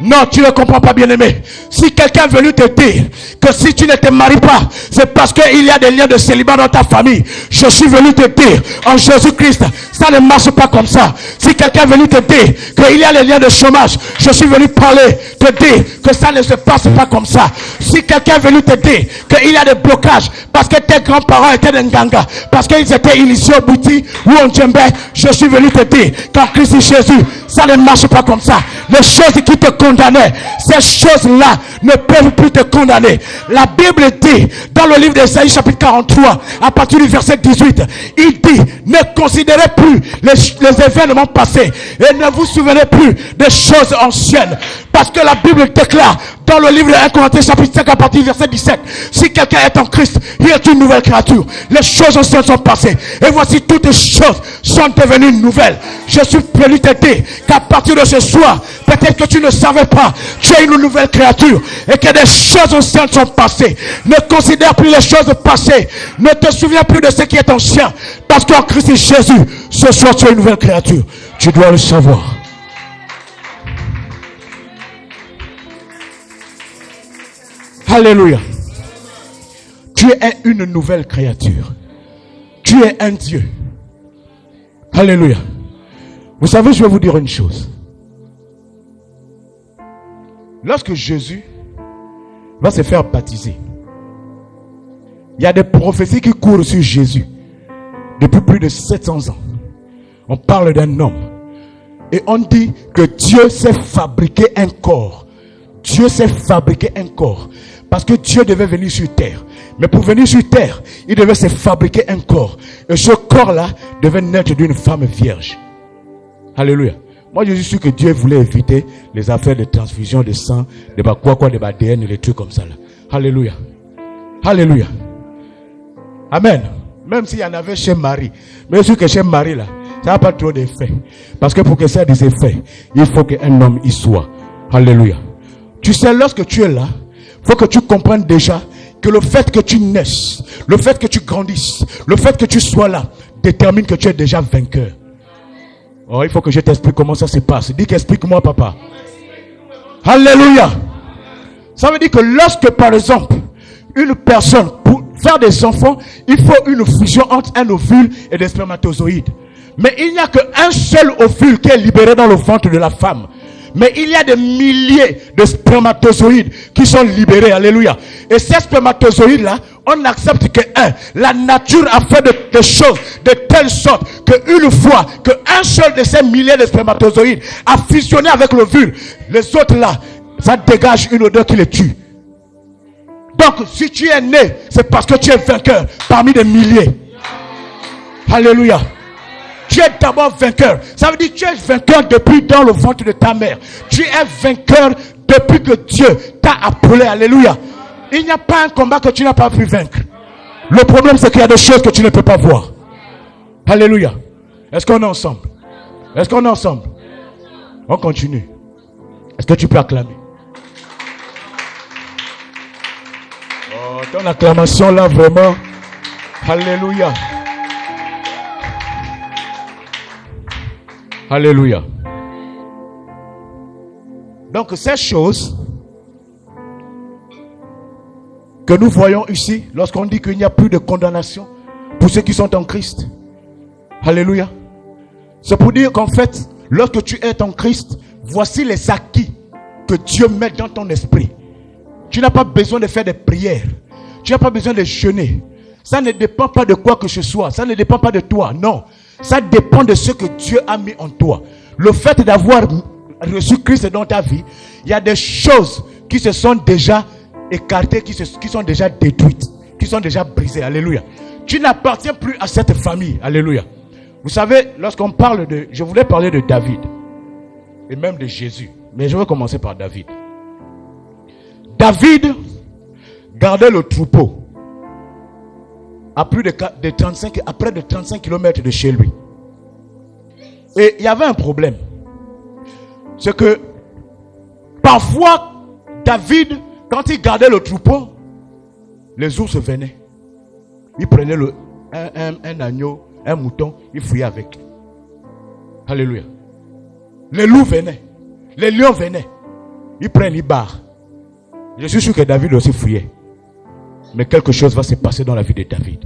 Non, tu ne comprends pas, bien-aimé. Si quelqu'un est venu te dire que si tu ne te maries pas, c'est parce qu'il y a des liens de célibat dans ta famille. Je suis venu te dire, en Jésus-Christ, ça ne marche pas comme ça. Si quelqu'un est venu te dire qu'il y a des liens de chômage, je suis venu te dire que ça ne se passe pas comme ça. Si quelqu'un est venu te dire qu'il y a des blocages parce que tes grands-parents étaient des nganga, parce qu'ils étaient initiés au bouti ou en djembé, je suis venu te dire qu'en Christ Jésus, ça ne marche pas comme ça. Les choses qui te condamnaient, ces choses-là ne peuvent plus te condamner. La Bible dit dans le livre d'Ésaïe chapitre 43 à partir du verset 18, il dit, ne considérez plus les événements passés et ne vous souvenez plus des choses anciennes, parce que la Bible déclare dans le livre de 1 Corinthiens chapitre 5 à partir du verset 17, si quelqu'un est en Christ, il est une nouvelle créature. Les choses anciennes sont passées et voici toutes les choses sont devenues nouvelles. Je suis venu te dire qu'à partir de ce soir, peut-être que tu ne savais pas, tu es une nouvelle créature et que des choses anciennes sont passées. Ne considère plus les choses passées, ne te souviens plus de ce qui est ancien, parce qu'en Christ Jésus, ce soir tu es une nouvelle créature. Tu dois le savoir. Alléluia. Tu es une nouvelle créature. Tu es un Dieu. Alléluia. Vous savez, je vais vous dire une chose. Lorsque Jésus va se faire baptiser, il y a des prophéties qui courent sur Jésus depuis plus de 700 ans. On parle d'un homme et on dit que Dieu s'est fabriqué un corps. Dieu s'est fabriqué un corps parce que Dieu devait venir sur terre. Mais pour venir sur terre, il devait se fabriquer un corps. Et ce corps-là devait naître d'une femme vierge. Alléluia. Moi, je suis sûr que Dieu voulait éviter les affaires de transfusion de sang, de de ADN et des trucs comme ça. Là. Alléluia. Alléluia. Amen. Même s'il y en avait chez Marie. Mais je suis que chez Marie, là, ça n'a pas trop d'effet. Parce que pour que ça ait des effets, il faut qu'un homme y soit. Alléluia. Tu sais, lorsque tu es là, il faut que tu comprennes déjà que le fait que tu naisses, le fait que tu grandisses, le fait que tu sois là, détermine que tu es déjà vainqueur. Oh, il faut que je t'explique comment ça se passe. Dis qu'explique-moi, papa. Alléluia. Ça veut dire que lorsque, par exemple, une personne, pour faire des enfants, il faut une fusion entre un ovule et des spermatozoïdes. Mais il n'y a qu'un seul ovule qui est libéré dans le ventre de la femme. Mais il y a des milliers de spermatozoïdes qui sont libérés. Alléluia. Et ces spermatozoïdes-là, on accepte que la nature a fait des choses de telle sorte qu'une fois qu'un seul de ces milliers de spermatozoïdes a fusionné avec l'ovule, les autres là, ça dégage une odeur qui les tue. Donc, si tu es né, c'est parce que tu es vainqueur parmi des milliers. Alléluia. Tu es d'abord vainqueur. Ça veut dire que tu es vainqueur depuis dans le ventre de ta mère. Tu es vainqueur depuis que Dieu t'a appelé. Alléluia. Il n'y a pas un combat que tu n'as pas pu vaincre. Le problème, c'est qu'il y a des choses que tu ne peux pas voir. Alléluia. Est-ce qu'on est ensemble? Est-ce qu'on est ensemble? On continue. Est-ce que tu peux acclamer? Oh, ton acclamation là, vraiment. Alléluia. Alléluia. Donc, ces choses que nous voyons ici, lorsqu'on dit qu'il n'y a plus de condamnation pour ceux qui sont en Christ. Alléluia. C'est pour dire qu'en fait, lorsque tu es en Christ, voici les acquis que Dieu met dans ton esprit. Tu n'as pas besoin de faire des prières. Tu n'as pas besoin de jeûner. Ça ne dépend pas de quoi que ce soit. Ça ne dépend pas de toi. Non. Ça dépend de ce que Dieu a mis en toi. Le fait d'avoir reçu Christ dans ta vie, il y a des choses qui se sont déjà écartées, qui sont déjà détruites, qui sont déjà brisées. Alléluia. Tu n'appartiens plus à cette famille. Alléluia. Vous savez, lorsqu'on parle de... Je voulais parler de David. Et même de Jésus. Mais je vais commencer par David. David gardait le troupeau à près de 35 km de chez lui. Et il y avait un problème. C'est que parfois, David, quand il gardait le troupeau, les ours venaient. Il prenait un agneau, un mouton, il fouillait avec. Alléluia. Les loups venaient. Les lions venaient. Ils prennent, ils barrent. Je suis sûr que David aussi fouillait. Mais quelque chose va se passer dans la vie de David.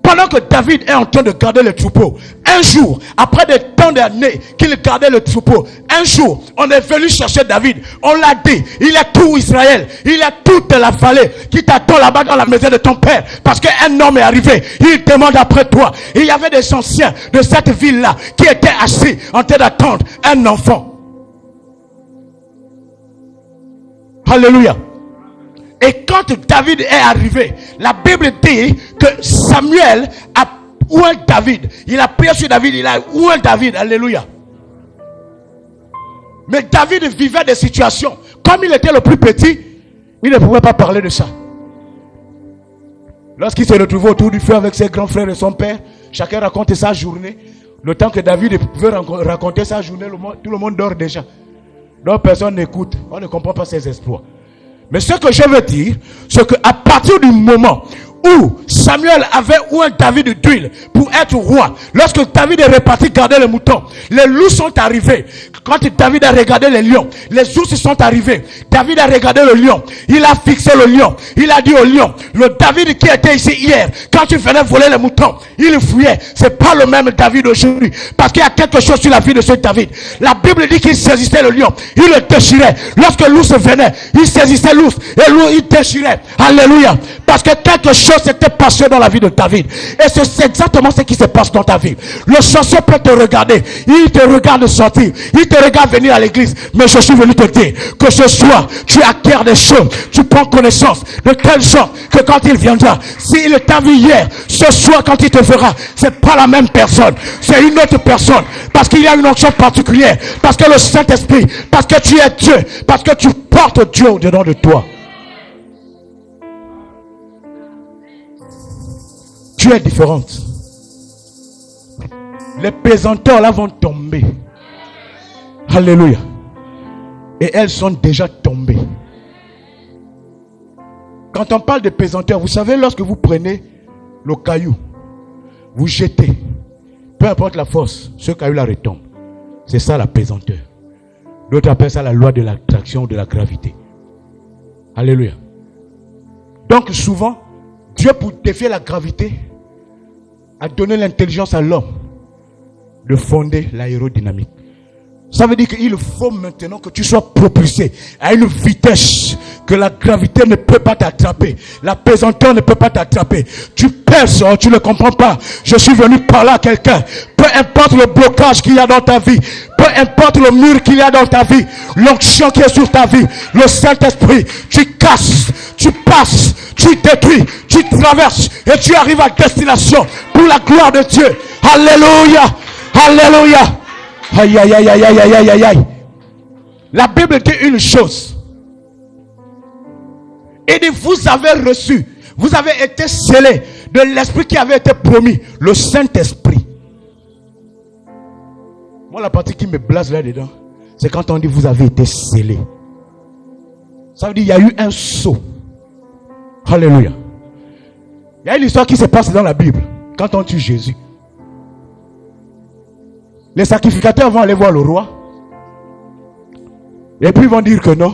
Pendant que David est en train de garder le troupeau, un jour, après des temps d'années qu'il gardait le troupeau, un jour, on est venu chercher David. On l'a dit, il a tout Israël, il a toute la vallée qui t'attend là-bas dans la maison de ton père. Parce qu'un homme est arrivé, il demande après toi. Il y avait des anciens de cette ville-là qui étaient assis en train d'attendre un enfant. Alléluia. Et quand David est arrivé, la Bible dit que Samuel a oint David. Il a prié sur David, il a oint David. Alléluia. Mais David vivait des situations. Comme il était le plus petit, il ne pouvait pas parler de ça. Lorsqu'il se retrouvait autour du feu avec ses grands frères et son père, chacun racontait sa journée. Le temps que David veut raconter sa journée, tout le monde dort déjà. Donc personne n'écoute. On ne comprend pas ses exploits. Mais ce que je veux dire, c'est qu'à partir du moment où Samuel avait oint David d'huile pour être roi, lorsque David est reparti garder les moutons, les loups sont arrivés. Quand David a regardé les lions, les ours sont arrivés. David a regardé le lion, il a fixé le lion, il a dit au lion, le David qui était ici hier, quand tu venais voler les moutons, il fouillait. C'est pas le même David aujourd'hui, parce qu'il y a quelque chose sur la vie de ce David. La Bible dit qu'il saisissait le lion, il le déchirait. Lorsque l'ours venait, il saisissait l'ours et l'ours il déchirait. Alléluia. Parce que quelque chose s'était passé dans la vie de David. Et c'est exactement ce qui se passe dans ta vie. Le chanceux peut te regarder, il te regarde sortir, il te regarde venir à l'église. Mais je suis venu te dire que ce soir, tu acquiers des choses, tu prends connaissance de telle sorte que quand il viendra, s'il t'a vu hier, ce soir quand il te verra, c'est pas la même personne, c'est une autre personne. Parce qu'il y a une onction particulière, parce que le Saint-Esprit, parce que tu es Dieu, parce que tu portes Dieu au-dedans de toi. Tu es différente. Les pesanteurs là vont tomber. Alléluia. Et elles sont déjà tombées. Quand on parle de pesanteurs, vous savez, lorsque vous prenez le caillou, vous jetez, peu importe la force, ce caillou-là retombe. C'est ça la pesanteur. D'autres appellent ça la loi de l'attraction ou de la gravité. Alléluia. Donc souvent, Dieu, pour défier la gravité, a donné l'intelligence à l'homme de fonder l'aérodynamique. Ça veut dire qu'il faut maintenant que tu sois propulsé à une vitesse que la gravité ne peut pas t'attraper. La pesanteur ne peut pas t'attraper. Tu perces, tu ne comprends pas. Je suis venu parler à quelqu'un. Peu importe le blocage qu'il y a dans ta vie, peu importe le mur qu'il y a dans ta vie, l'onction qui est sur ta vie, le Saint-Esprit, tu casses, tu passes, tu détruis, tu traverses et tu arrives à destination pour la gloire de Dieu. Alléluia, alléluia. Aïe, aïe, aïe, aïe, aïe, aïe, aïe, aïe. La Bible dit une chose. Il dit, vous avez reçu, vous avez été scellés de l'esprit qui avait été promis, le Saint-Esprit. Moi, la partie qui me blase là-dedans, c'est quand on dit, vous avez été scellés. Ça veut dire, il y a eu un saut. Alléluia. Il y a une histoire qui se passe dans la Bible, quand on tue Jésus. Les sacrificateurs vont aller voir le roi. Et puis ils vont dire que non.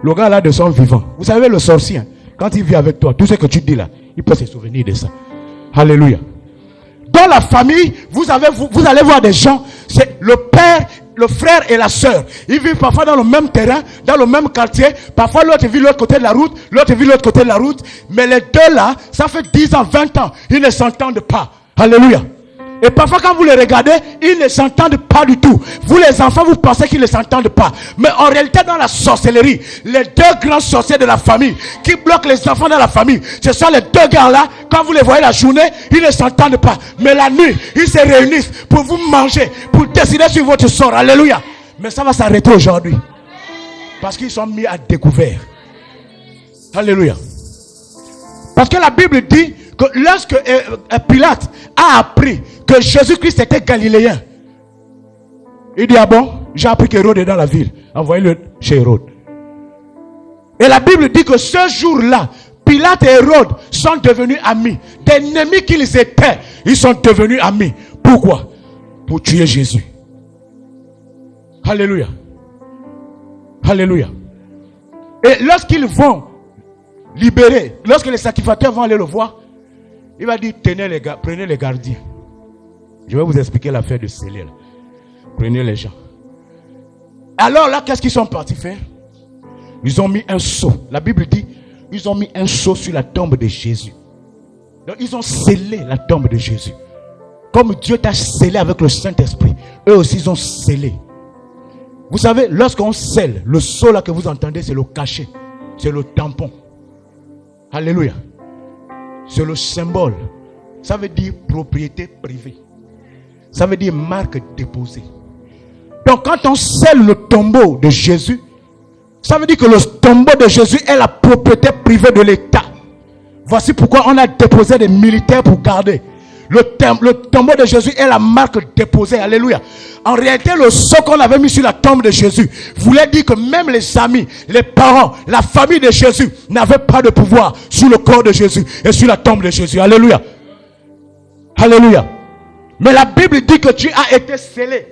Le gars là de son vivant. Vous savez le sorcier, quand il vit avec toi, tout ce que tu dis là, il peut se souvenir de ça. Alléluia. Dans la famille, vous allez voir des gens, c'est le père le frère et la sœur, ils vivent parfois dans le même terrain, dans le même quartier. Parfois l'autre vit de l'autre côté de la route, l'autre vit de l'autre côté de la route. Mais les deux là, ça fait 10 ans, 20 ans, ils ne s'entendent pas. Alléluia. Et parfois quand vous les regardez, ils ne s'entendent pas du tout. Vous les enfants, vous pensez qu'ils ne s'entendent pas. Mais en réalité dans la sorcellerie, les deux grands sorciers de la famille qui bloquent les enfants dans la famille, ce sont les deux gars là. Quand vous les voyez la journée, ils ne s'entendent pas. Mais la nuit, ils se réunissent pour vous manger, pour décider sur votre sort. Alléluia. Mais ça va s'arrêter aujourd'hui. Parce qu'ils sont mis à découvert. Alléluia. Parce que la Bible dit que lorsque Pilate a appris que Jésus-Christ était galiléen, il dit, ah bon, j'ai appris qu'Hérode est dans la ville, envoyez-le chez Hérode. Et la Bible dit que ce jour-là, Pilate et Hérode sont devenus amis. D'ennemis qu'ils étaient, ils sont devenus amis. Pourquoi? Pour tuer Jésus. Alléluia. Alléluia. Et lorsqu'ils vont libérer, lorsque les sacrificateurs vont aller le voir, il va dire, tenez les gars, prenez les gardiens. Je vais vous expliquer l'affaire de scellé. Prenez les gens. Alors là, qu'est-ce qu'ils sont partis faire? Ils ont mis un sceau. La Bible dit, ils ont mis un sceau sur la tombe de Jésus. Donc ils ont scellé la tombe de Jésus. Comme Dieu t'a scellé avec le Saint-Esprit, eux aussi ils ont scellé. Vous savez, lorsqu'on scelle, le sceau là que vous entendez, c'est le cachet. C'est le tampon. Alléluia. C'est le symbole. Ça veut dire propriété privée. Ça veut dire marque déposée. Donc quand on scelle le tombeau de Jésus, ça veut dire que le tombeau de Jésus est la propriété privée de l'État. Voici pourquoi on a déposé des militaires pour garder. Le tombeau de Jésus est la marque déposée. Alléluia. En réalité, le sceau qu'on avait mis sur la tombe de Jésus voulait dire que même les amis, les parents, la famille de Jésus n'avaient pas de pouvoir sur le corps de Jésus et sur la tombe de Jésus. Alléluia. Alléluia. Mais la Bible dit que tu as été scellé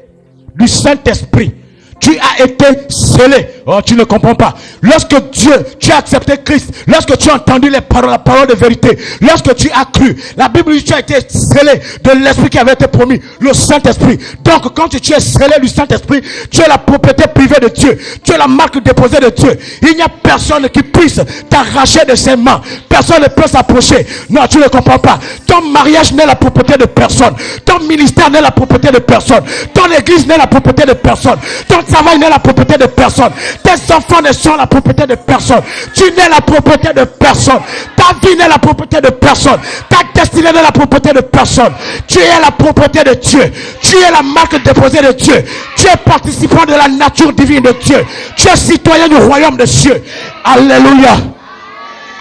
du Saint-Esprit. Tu as été scellé. Oh, tu ne comprends pas. Lorsque tu as accepté Christ, lorsque tu as entendu la parole de vérité, lorsque tu as cru, la Bible dit que tu as été scellé de l'Esprit qui avait été promis, le Saint-Esprit. Donc quand tu es scellé du Saint-Esprit, tu es la propriété privée de Dieu. Tu es la marque déposée de Dieu. Il n'y a personne qui puisse t'arracher de ses mains. Personne ne peut s'approcher. Non, tu ne comprends pas. Ton mariage n'est la propriété de personne. Ton ministère n'est la propriété de personne. Ton église n'est la propriété de personne. Ton travail n'est la propriété de personne. Tes enfants ne sont la propriété de personne. Tu n'es la propriété de personne. Ta vie n'est la propriété de personne. Ta destinée n'est la propriété de personne. Tu es la propriété de Dieu. Tu es la marque déposée de Dieu. Tu es participant de la nature divine de Dieu. Tu es citoyen du royaume de Dieu. Alléluia.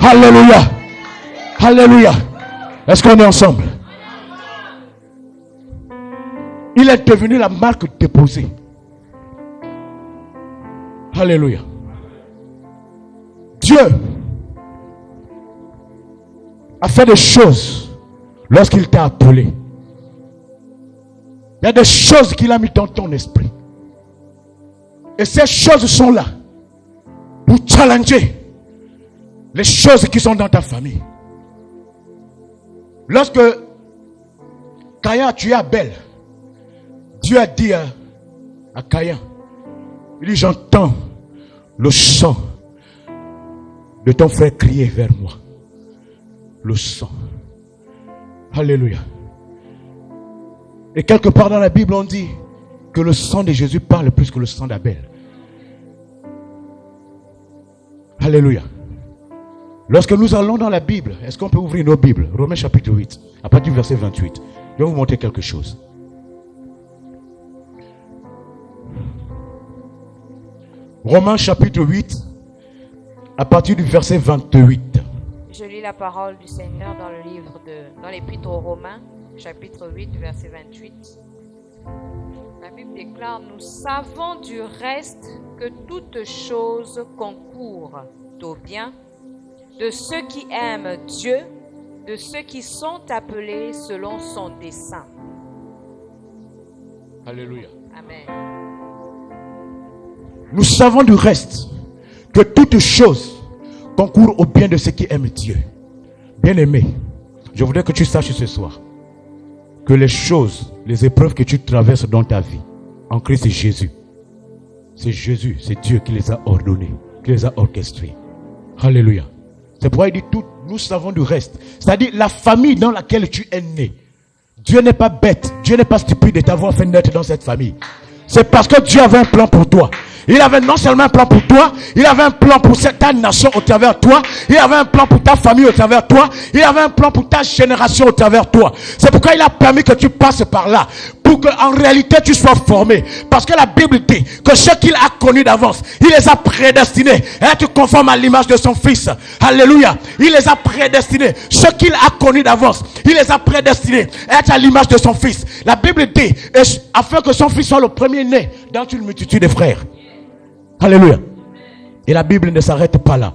Alléluia. Alléluia. Est-ce qu'on est ensemble? Il est devenu la marque déposée. Alléluia. Dieu a fait des choses lorsqu'il t'a appelé. Il y a des choses qu'il a mis dans ton esprit. Et ces choses sont là pour challenger les choses qui sont dans ta famille. Lorsque Caïn a tué Abel, Dieu a dit à Caïn, il dit, j'entends le sang de ton frère crier vers moi. Le sang. Alléluia. Et quelque part dans la Bible, on dit que le sang de Jésus parle plus que le sang d'Abel. Alléluia. Lorsque nous allons dans la Bible, est-ce qu'on peut ouvrir nos Bibles? Romains chapitre 8, à partir du verset 28. Je vais vous montrer quelque chose. Romains chapitre 8, à partir du verset 28. Je lis la parole du Seigneur dans l'épître aux Romains, chapitre 8, verset 28. La Bible déclare, nous savons du reste que toute chose concourt au bien de ceux qui aiment Dieu, de ceux qui sont appelés selon son dessein. Alléluia. Amen. Nous savons du reste que toute chose concourt au bien de ceux qui aiment Dieu. Bien-aimé, je voudrais que tu saches ce soir que les choses, les épreuves que tu traverses dans ta vie, en Christ Jésus. C'est Jésus, c'est Dieu qui les a ordonnés, qui les a orchestrés. Alléluia. C'est pourquoi il dit tout, nous savons du reste. C'est-à-dire la famille dans laquelle tu es né. Dieu n'est pas bête, Dieu n'est pas stupide de t'avoir fait naître dans cette famille. C'est parce que Dieu avait un plan pour toi. Il avait non seulement un plan pour toi, il avait un plan pour ta nation au travers de toi, il avait un plan pour ta famille au travers de toi, il avait un plan pour ta génération au travers de toi. C'est pourquoi il a permis que tu passes par là, pour qu'en réalité tu sois formé. Parce que la Bible dit que ceux qu'il a connus d'avance, il les a prédestinés à être conformes à l'image de son Fils. Alléluia. Il les a prédestinés. Ceux qu'il a connus d'avance, il les a prédestinés à être à l'image de son Fils. La Bible dit, afin que son Fils soit le premier-né dans une multitude de frères. Alléluia. Et la Bible ne s'arrête pas là.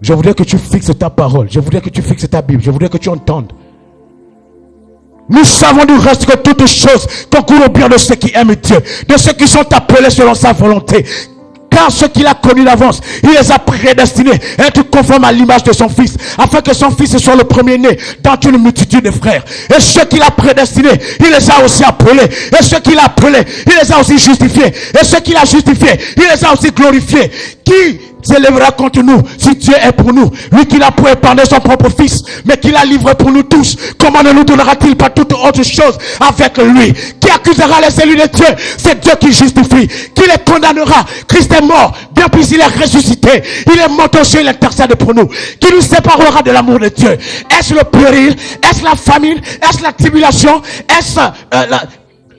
Je voudrais que tu fixes ta parole. Je voudrais que tu fixes ta Bible. Je voudrais que tu entendes. Nous savons du reste que toutes choses concourent au bien de ceux qui aiment Dieu, de ceux qui sont appelés selon sa volonté. Car ceux qu'il a connus d'avance, il les a prédestinés à être conformes à l'image de son Fils, afin que son Fils soit le premier-né dans une multitude de frères. Et ceux qu'il a prédestinés, il les a aussi appelés. Et ceux qu'il a appelés, il les a aussi justifiés. Et ceux qu'il a justifiés, il les a aussi glorifiés. Qui s'élèvera contre nous si Dieu est pour nous? Lui qui n'a pas épargné son propre Fils, mais qui l'a livré pour nous tous, comment ne nous donnera-t-il pas toute autre chose avec lui? Qui accusera les élus de Dieu? C'est Dieu qui justifie. Qui les condamnera? Christ est mort, bien plus il est ressuscité. Il est mort au ciel, il intercède pour nous. Qui nous séparera de l'amour de Dieu? Est-ce le péril? Est-ce la famine? Est-ce la tribulation? Est-ce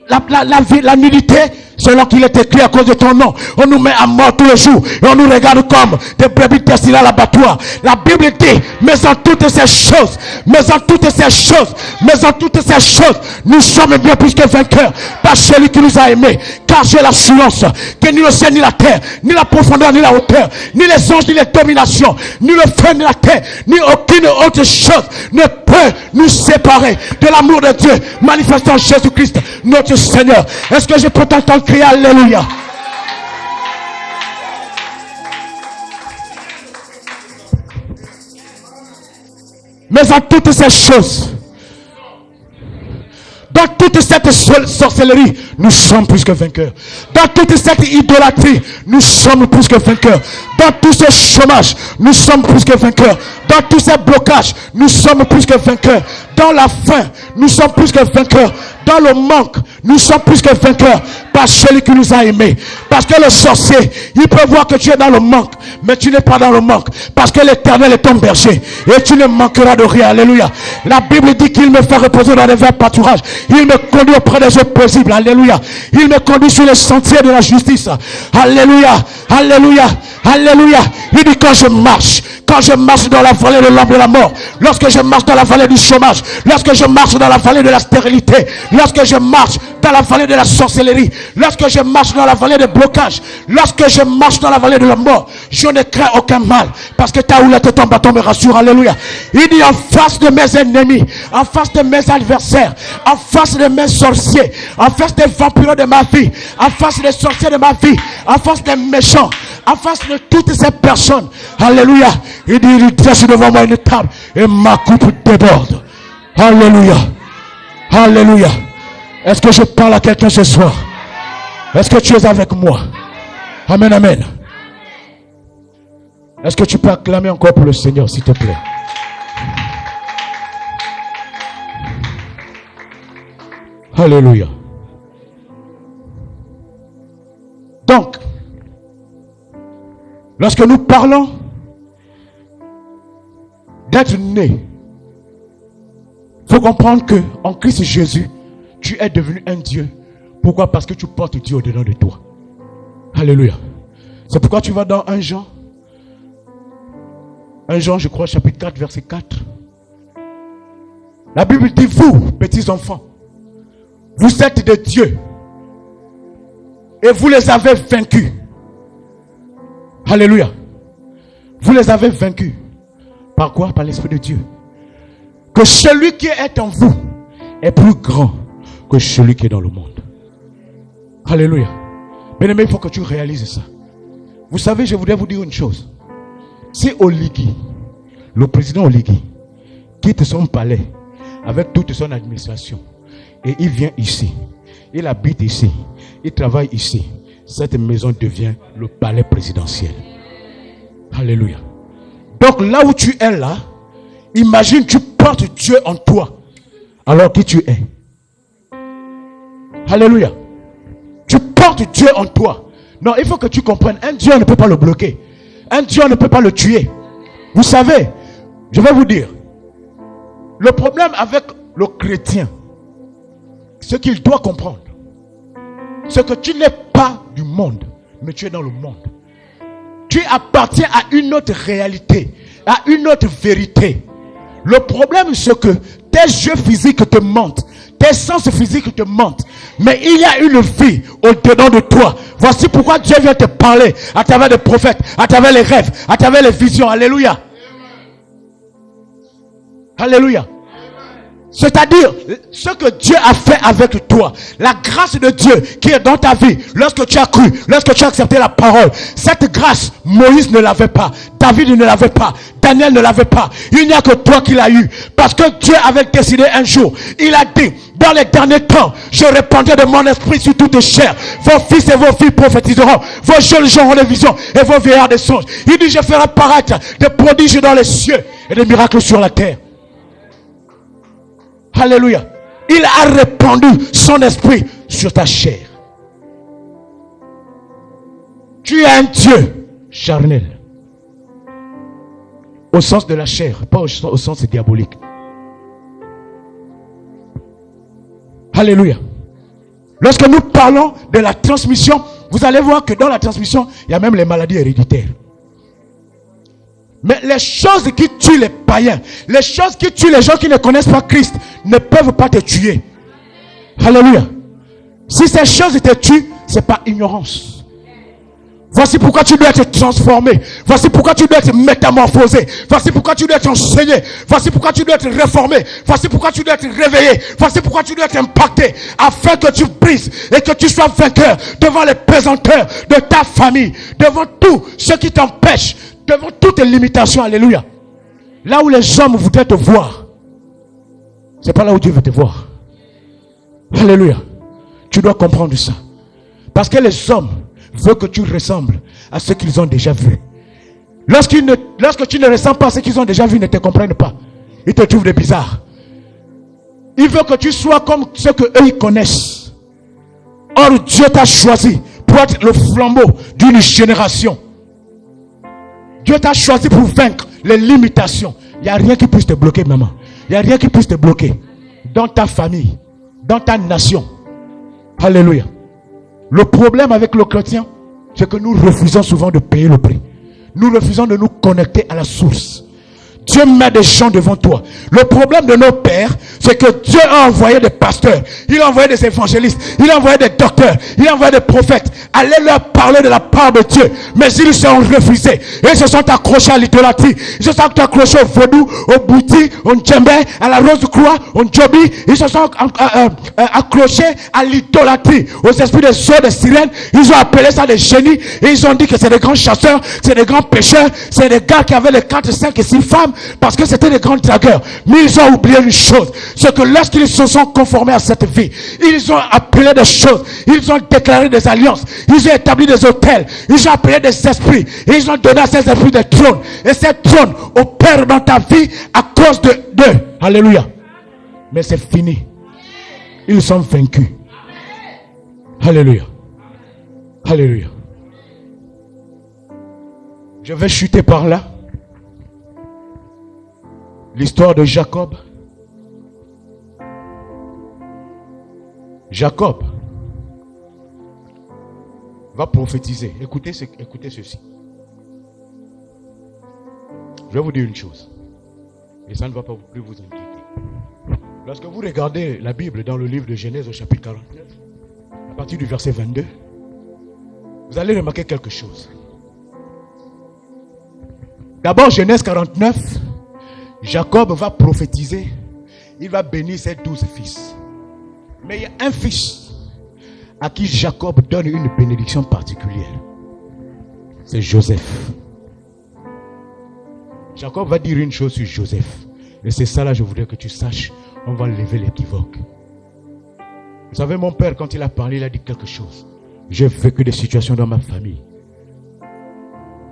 la nudité? Selon qu'il est écrit à cause de ton nom, on nous met à mort tous les jours et on nous regarde comme des brebis destinées à l'abattoir. La Bible dit, mais en toutes ces choses, nous sommes bien plus que vainqueurs par celui qui nous a aimés. Car j'ai l'assurance que ni le ciel, ni la terre, ni la profondeur, ni la hauteur, ni les anges, ni les dominations, ni le feu, ni la terre, ni aucune autre chose ne peut nous séparer de l'amour de Dieu manifesté en Jésus-Christ, notre Seigneur. Est-ce que je peux t'entendre crier Alléluia? Mais en toutes ces choses, dans toute cette sorcellerie, nous sommes plus que vainqueurs. Dans toute cette idolâtrie, nous sommes plus que vainqueurs. Dans tout ce chômage, nous sommes plus que vainqueurs. Dans tous ces blocages, nous sommes plus que vainqueurs. Dans la faim, nous sommes plus que vainqueurs. Dans le manque, nous sommes plus que vainqueurs par celui qui nous a aimés. Parce que le sorcier, il peut voir que tu es dans le manque, mais tu n'es pas dans le manque. Parce que l'Éternel est ton berger et tu ne manqueras de rien. Alléluia. La Bible dit qu'il me fait reposer dans les verts pâturages. Il me conduit auprès des eaux paisibles. Alléluia. Il me conduit sur les sentiers de la justice. Alléluia. Alléluia. Alléluia. Il dit quand je marche dans la vallée de l'ombre de la mort, lorsque je marche dans la vallée du chômage, lorsque je marche dans la vallée de la stérilité, lorsque je marche dans la vallée de la sorcellerie, lorsque je marche dans la vallée de blocage, lorsque je marche dans la vallée de la mort, je ne crains aucun mal, parce que ta houlette et ton bâton me rassurent. Alléluia. Il dit en face de mes ennemis, en face de mes adversaires, en face de mes sorciers, en face des vampires de ma vie, en face des sorciers de ma vie, en face des méchants, en face de toutes ces personnes. Alléluia. Il dit, il dresse devant moi une table et ma coupe déborde. Alléluia. Alléluia. Est-ce que je parle à quelqu'un ce soir? Est-ce que tu es avec moi? Amen, amen. Est-ce que tu peux acclamer encore pour le Seigneur, s'il te plaît? Alléluia. Donc, lorsque nous parlons d'être né, il faut comprendre que en Christ Jésus, tu es devenu un Dieu. Pourquoi? Parce que tu portes Dieu au-dedans de toi. Alléluia. C'est pourquoi tu vas dans 1 Jean, je crois, chapitre 4, verset 4. La Bible dit, vous, petits enfants, vous êtes de Dieu et vous les avez vaincus. Alléluia. Vous les avez vaincus. Par quoi? Par l'Esprit de Dieu. Que celui qui est en vous est plus grand que celui qui est dans le monde. Alléluia. Bien-aimé, il faut que tu réalises ça. Vous savez, je voudrais vous dire une chose. Si Oligui, le président Oligui, quitte son palais avec toute son administration et il vient ici, il habite ici, il travaille ici. Cette maison devient le palais présidentiel. Alléluia. Donc là où tu es là, imagine tu portes Dieu en toi. Alors qui tu es? Alléluia. Tu portes Dieu en toi. Non, il faut que tu comprennes. Un Dieu ne peut pas le bloquer. Un Dieu ne peut pas le tuer. Vous savez, je vais vous dire, le problème avec le chrétien, ce qu'il doit comprendre, c'est que tu n'es pas du monde, mais tu es dans le monde. Tu appartiens à une autre réalité, à une autre vérité. Le problème, c'est que tes yeux physiques te mentent, tes sens physiques te mentent, mais il y a une vie au-dedans de toi. Voici pourquoi Dieu vient te parler à travers les prophètes, à travers les rêves, à travers les visions. Alléluia. Alléluia. C'est-à-dire, ce que Dieu a fait avec toi, la grâce de Dieu qui est dans ta vie, lorsque tu as cru, lorsque tu as accepté la parole, cette grâce, Moïse ne l'avait pas, David ne l'avait pas, Daniel ne l'avait pas. Il n'y a que toi qui l'as eu. Parce que Dieu avait décidé un jour, il a dit, dans les derniers temps, je répandrai de mon esprit sur toutes les chairs. Vos fils et vos filles prophétiseront, vos jeunes gens auront des visions et vos vieillards des songes. Il dit, je ferai paraître des prodiges dans les cieux et des miracles sur la terre. Alléluia. Il a répandu son esprit sur ta chair. Tu es un Dieu charnel. Au sens de la chair, pas au sens diabolique. Alléluia. Lorsque nous parlons de la transmission, vous allez voir que dans la transmission, il y a même les maladies héréditaires. Mais les choses qui tuent les païens, les choses qui tuent les gens qui ne connaissent pas Christ, ne peuvent pas te tuer. Alléluia. Si ces choses te tuent, c'est par ignorance. Voici pourquoi tu dois être transformé. Voici pourquoi tu dois être métamorphosé. Voici pourquoi tu dois être enseigné. Voici pourquoi tu dois être réformé. Voici pourquoi tu dois être réveillé. Voici pourquoi tu dois être impacté. Afin que tu brises et que tu sois vainqueur devant les pesanteurs de ta famille. Devant tout ce qui t'empêche. Devant toutes les limitations. Alléluia. Là où les hommes voudraient te voir, c'est pas là où Dieu veut te voir. Alléluia. Tu dois comprendre ça. Parce que les hommes veulent que tu ressembles à ce qu'ils ont déjà vu. Lorsque tu ne ressembles pas à ce qu'ils ont déjà vu, ils ne te comprennent pas. Ils te trouvent des bizarres. Ils veulent que tu sois comme ce que eux ils connaissent. Or Dieu t'a choisi pour être le flambeau d'une génération. Dieu t'a choisi pour vaincre les limitations. Il n'y a rien qui puisse te bloquer, maman. Il n'y a rien qui puisse te bloquer. Dans ta famille, dans ta nation. Alléluia. Le problème avec le chrétien, c'est que nous refusons souvent de payer le prix. Nous refusons de nous connecter à la source. Dieu met des gens devant toi. Le problème de nos pères, c'est que Dieu a envoyé des pasteurs, il a envoyé des évangélistes, il a envoyé des docteurs, il a envoyé des prophètes. Allez leur parler de la part de Dieu. Mais ils se sont refusés. Et ils se sont accrochés à l'idolâtrie. Ils se sont accrochés au vaudou, au bouti, au djembé, à la rose croix, au djobi. Ils se sont accrochés à l'idolâtrie, aux esprits des eaux, des sirènes. Ils ont appelé ça des génies. Et ils ont dit que c'est des grands chasseurs, c'est des grands pêcheurs, c'est des gars qui avaient les 4, 5 et 6 femmes. Parce que c'était des grands dragueurs. Mais ils ont oublié une chose. C'est que lorsqu'ils se sont conformés à cette vie, ils ont appelé des choses. Ils ont déclaré des alliances. Ils ont établi des hôtels. Ils ont appelé des esprits. Et ils ont donné à ces esprits des trônes. Et ces trônes opèrent dans ta vie à cause d'eux. Alléluia. Mais c'est fini. Ils sont vaincus. Alléluia. Alléluia. Je vais chuter par là. L'histoire de Jacob. Jacob va prophétiser. Écoutez ceci. Je vais vous dire une chose. Et ça ne va pas plus vous inquiéter. Lorsque vous regardez la Bible dans le livre de Genèse au chapitre 49, à partir du verset 22, vous allez remarquer quelque chose. D'abord, Genèse 49, Jacob va prophétiser. Il va bénir ses 12 fils. Mais il y a un fils à qui Jacob donne une bénédiction particulière. C'est Joseph. Jacob va dire une chose sur Joseph. Et c'est ça là, je voudrais que tu saches. On va lever l'équivoque. Vous savez, mon père, quand il a parlé, il a dit quelque chose. J'ai vécu des situations dans ma famille.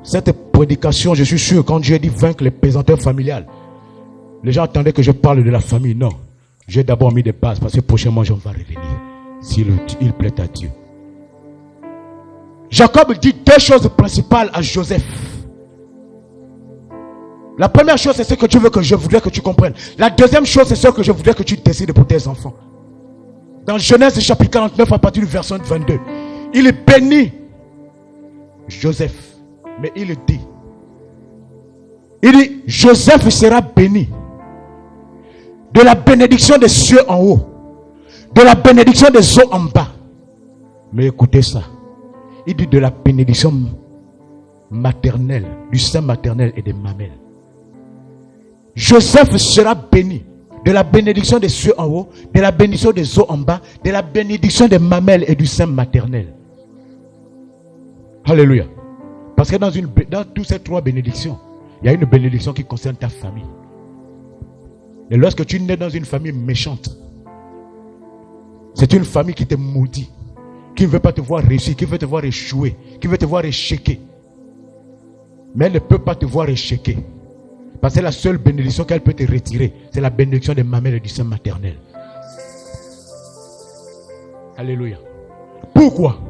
Cette prédication, je suis sûr, quand Dieu dit vaincre les pesanteurs familiales, les gens attendaient que je parle de la famille. Non. J'ai d'abord mis des bases parce que prochainement, j'en vais revenir. S'il plaît à Dieu. Jacob dit deux choses principales à Joseph. La première chose, c'est ce que tu veux que je voudrais que tu comprennes. La deuxième chose, c'est ce que je voudrais que tu décides pour tes enfants. Dans Genèse chapitre 49, à partir du verset 22, il bénit Joseph. Mais il dit, Joseph sera béni de la bénédiction des cieux en haut, de la bénédiction des eaux en bas. Mais écoutez ça. Il dit de la bénédiction maternelle, du sein maternel et des mamelles. Joseph sera béni de la bénédiction des cieux en haut, de la bénédiction des eaux en bas, de la bénédiction des mamelles et du sein maternel. Alléluia. Parce que dans toutes ces trois bénédictions, il y a une bénédiction qui concerne ta famille. Et lorsque tu nais dans une famille méchante, c'est une famille qui te maudit, qui ne veut pas te voir réussir, qui veut te voir échouer, qui veut te voir échequer. Mais elle ne peut pas te voir échequer. Parce que la seule bénédiction qu'elle peut te retirer, c'est la bénédiction des mamelles et du sein maternel. Alléluia. Pourquoi?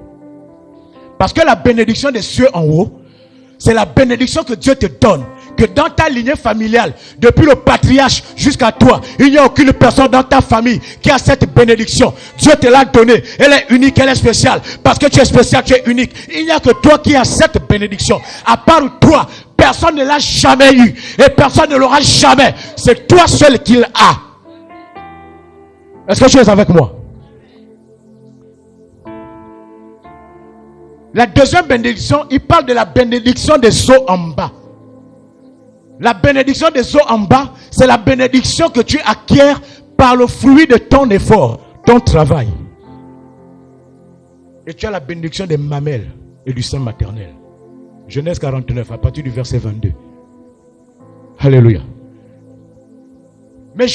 Parce que la bénédiction des cieux en haut, c'est la bénédiction que Dieu te donne. Que dans ta lignée familiale, depuis le patriarche jusqu'à toi, il n'y a aucune personne dans ta famille qui a cette bénédiction. Dieu te l'a donnée. Elle est unique, elle est spéciale. Parce que tu es spécial, tu es unique. Il n'y a que toi qui as cette bénédiction. À part toi, personne ne l'a jamais eu. Et personne ne l'aura jamais. C'est toi seul qui l'a. Est-ce que tu es avec moi? La deuxième bénédiction, il parle de la bénédiction des eaux en bas. La bénédiction des eaux en bas, c'est la bénédiction que tu acquiers par le fruit de ton effort, ton travail. Et tu as la bénédiction des mamelles et du sein maternel. Genèse 49, à partir du verset 22. Alléluia. Mais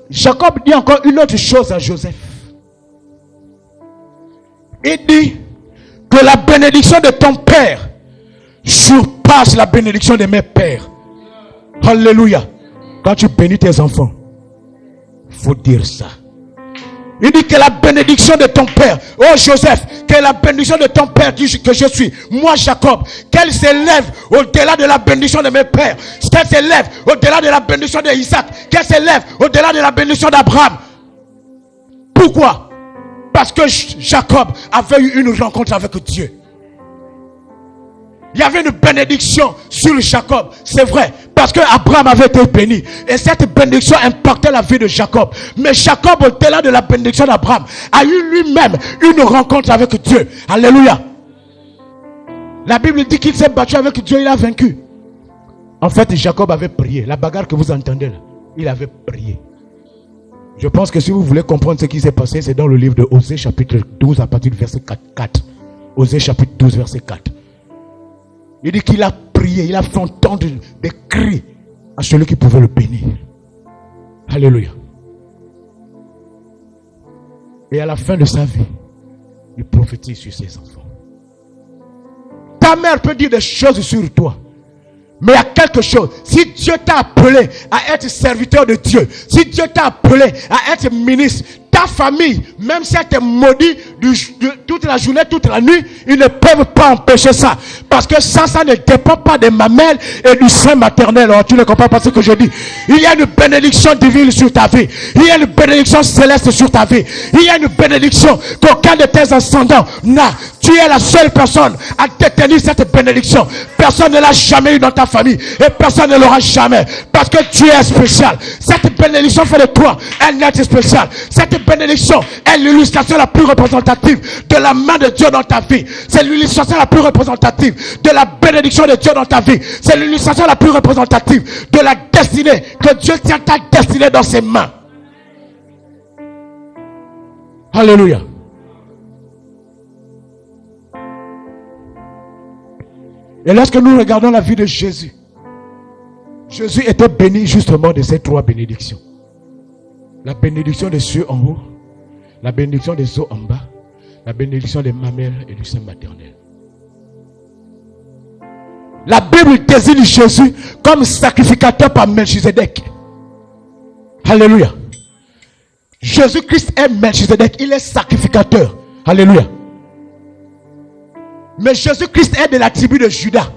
Jacob dit encore une autre chose à Joseph. Il dit que la bénédiction de ton père surpasse la bénédiction de mes pères. Alléluia. Quand tu bénis tes enfants, il faut dire ça. Il dit que la bénédiction de ton père, oh Joseph, que la bénédiction de ton père que je suis, moi Jacob, qu'elle s'élève au-delà de la bénédiction de mes pères, qu'elle s'élève au-delà de la bénédiction d'Isaac, qu'elle s'élève au-delà de la bénédiction d'Abraham. Pourquoi? Parce que Jacob avait eu une rencontre avec Dieu. Il y avait une bénédiction sur Jacob, c'est vrai, parce que Abraham avait été béni. Et cette bénédiction impactait la vie de Jacob. Mais Jacob, au-delà de la bénédiction d'Abraham, a eu lui-même une rencontre avec Dieu. Alléluia. La Bible dit qu'il s'est battu avec Dieu, il a vaincu. En fait, Jacob avait prié. La bagarre que vous entendez là, il avait prié. Je pense que si vous voulez comprendre ce qui s'est passé, c'est dans le livre de Osée chapitre 12 à partir du verset 4. Osée chapitre 12 verset 4. Il dit qu'il a prié, il a fait entendre des cris à celui qui pouvait le bénir. Alléluia. Et à la fin de sa vie, il prophétise sur ses enfants. Ta mère peut dire des choses sur toi. Mais il y a quelque chose. Si Dieu t'a appelé à être serviteur de Dieu, si Dieu t'a appelé à être ministre, ta famille, même si elle te maudit toute la journée, toute la nuit, ils ne peuvent pas empêcher ça. Parce que ça ne dépend pas des mamelles et du sein maternel. Alors, tu ne comprends pas ce que je dis. Il y a une bénédiction divine sur ta vie. Il y a une bénédiction céleste sur ta vie. Il y a une bénédiction qu'aucun de tes ascendants n'a. Tu es la seule personne à détenir cette bénédiction. Personne ne l'a jamais eu dans ta famille. Et personne ne l'aura jamais. Parce que tu es spécial. Cette bénédiction fait de toi un être spécial. Cette bénédiction est l'illustration la plus représentative de la main de Dieu dans ta vie. C'est l'illustration la plus représentative de la bénédiction de Dieu dans ta vie. C'est l'illustration la plus représentative de la destinée que Dieu tient ta destinée dans ses mains. Alléluia. Et lorsque nous regardons la vie de Jésus, Jésus était béni justement de ces trois bénédictions. La bénédiction des cieux en haut, la bénédiction des eaux en bas, La bénédiction des mamelles et du sein maternel. La Bible désigne Jésus comme sacrificateur par Melchizedek. Alléluia. Jésus-Christ est Melchizedek. Il est sacrificateur. Alléluia. Mais Jésus-Christ est de la tribu de Juda.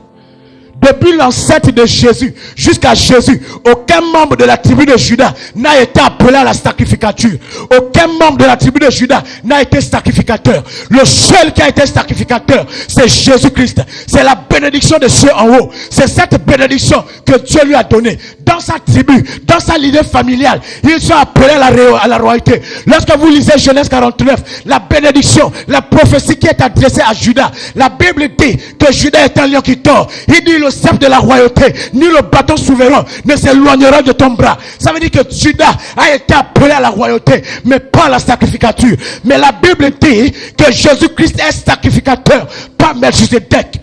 Depuis l'ancêtre de Jésus jusqu'à Jésus, aucun membre de la tribu de Juda n'a été appelé à la sacrificature. Aucun membre de la tribu de Juda n'a été sacrificateur. Le seul qui a été sacrificateur, c'est Jésus-Christ. C'est la bénédiction de ceux en haut. C'est cette bénédiction que Dieu lui a donnée. Dans sa tribu, dans sa lignée familiale, ils sont appelés à la royauté. Lorsque vous lisez Genèse 49, la bénédiction, la prophétie qui est adressée à Juda, la Bible dit que Juda est un lion qui tord. Il dit le sceptre de la royauté, ni le bâton souverain ne s'éloignera de ton bras. Ça veut dire que Juda a été appelé à la royauté, mais pas à la sacrificature. Mais la Bible dit que Jésus-Christ est sacrificateur, pas Melchizedek.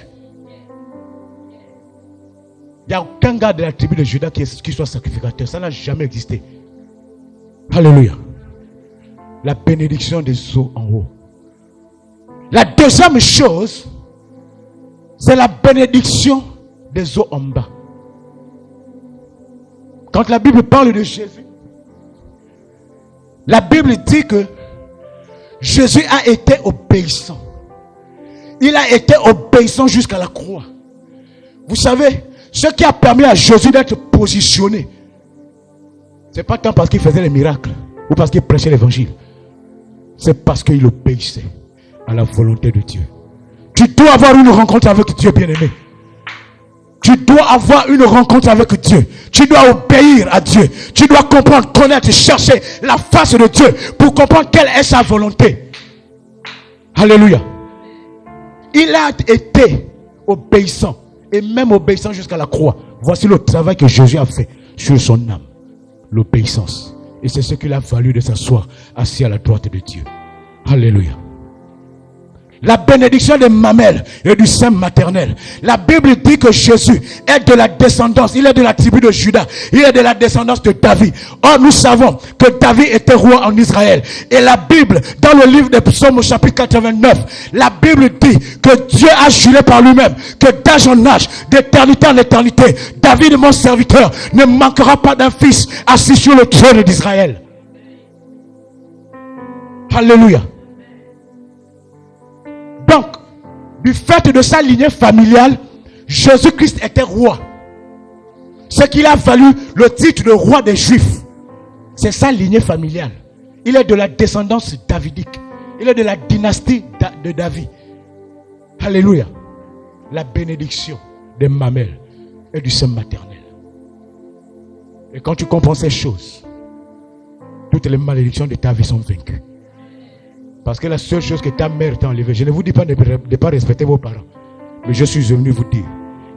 Il n'y a aucun gars de la tribu de Juda qui soit sacrificateur. Ça n'a jamais existé. Alléluia. La bénédiction des eaux en haut. La deuxième chose, c'est la bénédiction des eaux en bas. Quand la Bible parle de Jésus, la Bible dit que Jésus a été obéissant. Il a été obéissant jusqu'à la croix. Vous savez, ce qui a permis à Jésus d'être positionné, c'est pas tant parce qu'il faisait les miracles ou parce qu'il prêchait l'évangile. C'est parce qu'il obéissait à la volonté de Dieu. Tu dois avoir une rencontre avec Dieu, bien-aimé. Tu dois avoir une rencontre avec Dieu. Tu dois obéir à Dieu. Tu dois comprendre, connaître, chercher la face de Dieu pour comprendre quelle est sa volonté. Alléluia. Il a été obéissant et même obéissant jusqu'à la croix. Voici le travail que Jésus a fait sur son âme. L'obéissance. Et c'est ce qui l'a valu de s'asseoir assis à la droite de Dieu. Alléluia. La bénédiction des mamelles et du sein maternel. La Bible dit que Jésus est de la descendance. Il est de la tribu de Juda. Il est de la descendance de David. Or, nous savons que David était roi en Israël. Et la Bible, dans le livre des Psaumes au chapitre 89, la Bible dit que Dieu a juré par lui-même que d'âge en âge, d'éternité en éternité, David, mon serviteur, ne manquera pas d'un fils assis sur le trône d'Israël. Alléluia. Donc, du fait de sa lignée familiale, Jésus-Christ était roi. Ce qui a valu le titre de roi des Juifs. C'est sa lignée familiale. Il est de la descendance davidique. Il est de la dynastie de David. Alléluia. La bénédiction des mamelles et du sein maternel. Et quand tu comprends ces choses, toutes les malédictions de ta vie sont vaincues. Parce que la seule chose que ta mère t'a enlevée, je ne vous dis pas de ne pas respecter vos parents. Mais je suis venu vous dire,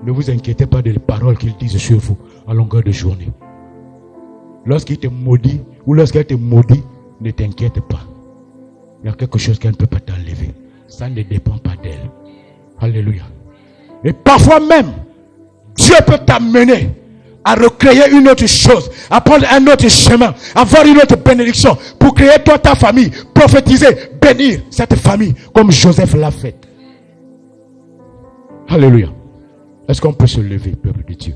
ne vous inquiétez pas des paroles qu'ils disent sur vous à longueur de journée. Lorsqu'il te maudit ou lorsqu'elle te maudit, ne t'inquiète pas. Il y a quelque chose qu'elle ne peut pas t'enlever. Ça ne dépend pas d'elle. Alléluia. Et parfois même, Dieu peut t'amener à recréer une autre chose, à prendre un autre chemin, avoir une autre bénédiction pour créer toi, ta famille, prophétiser, bénir cette famille comme Joseph l'a fait. Alléluia. Est-ce qu'on peut se lever, peuple de Dieu?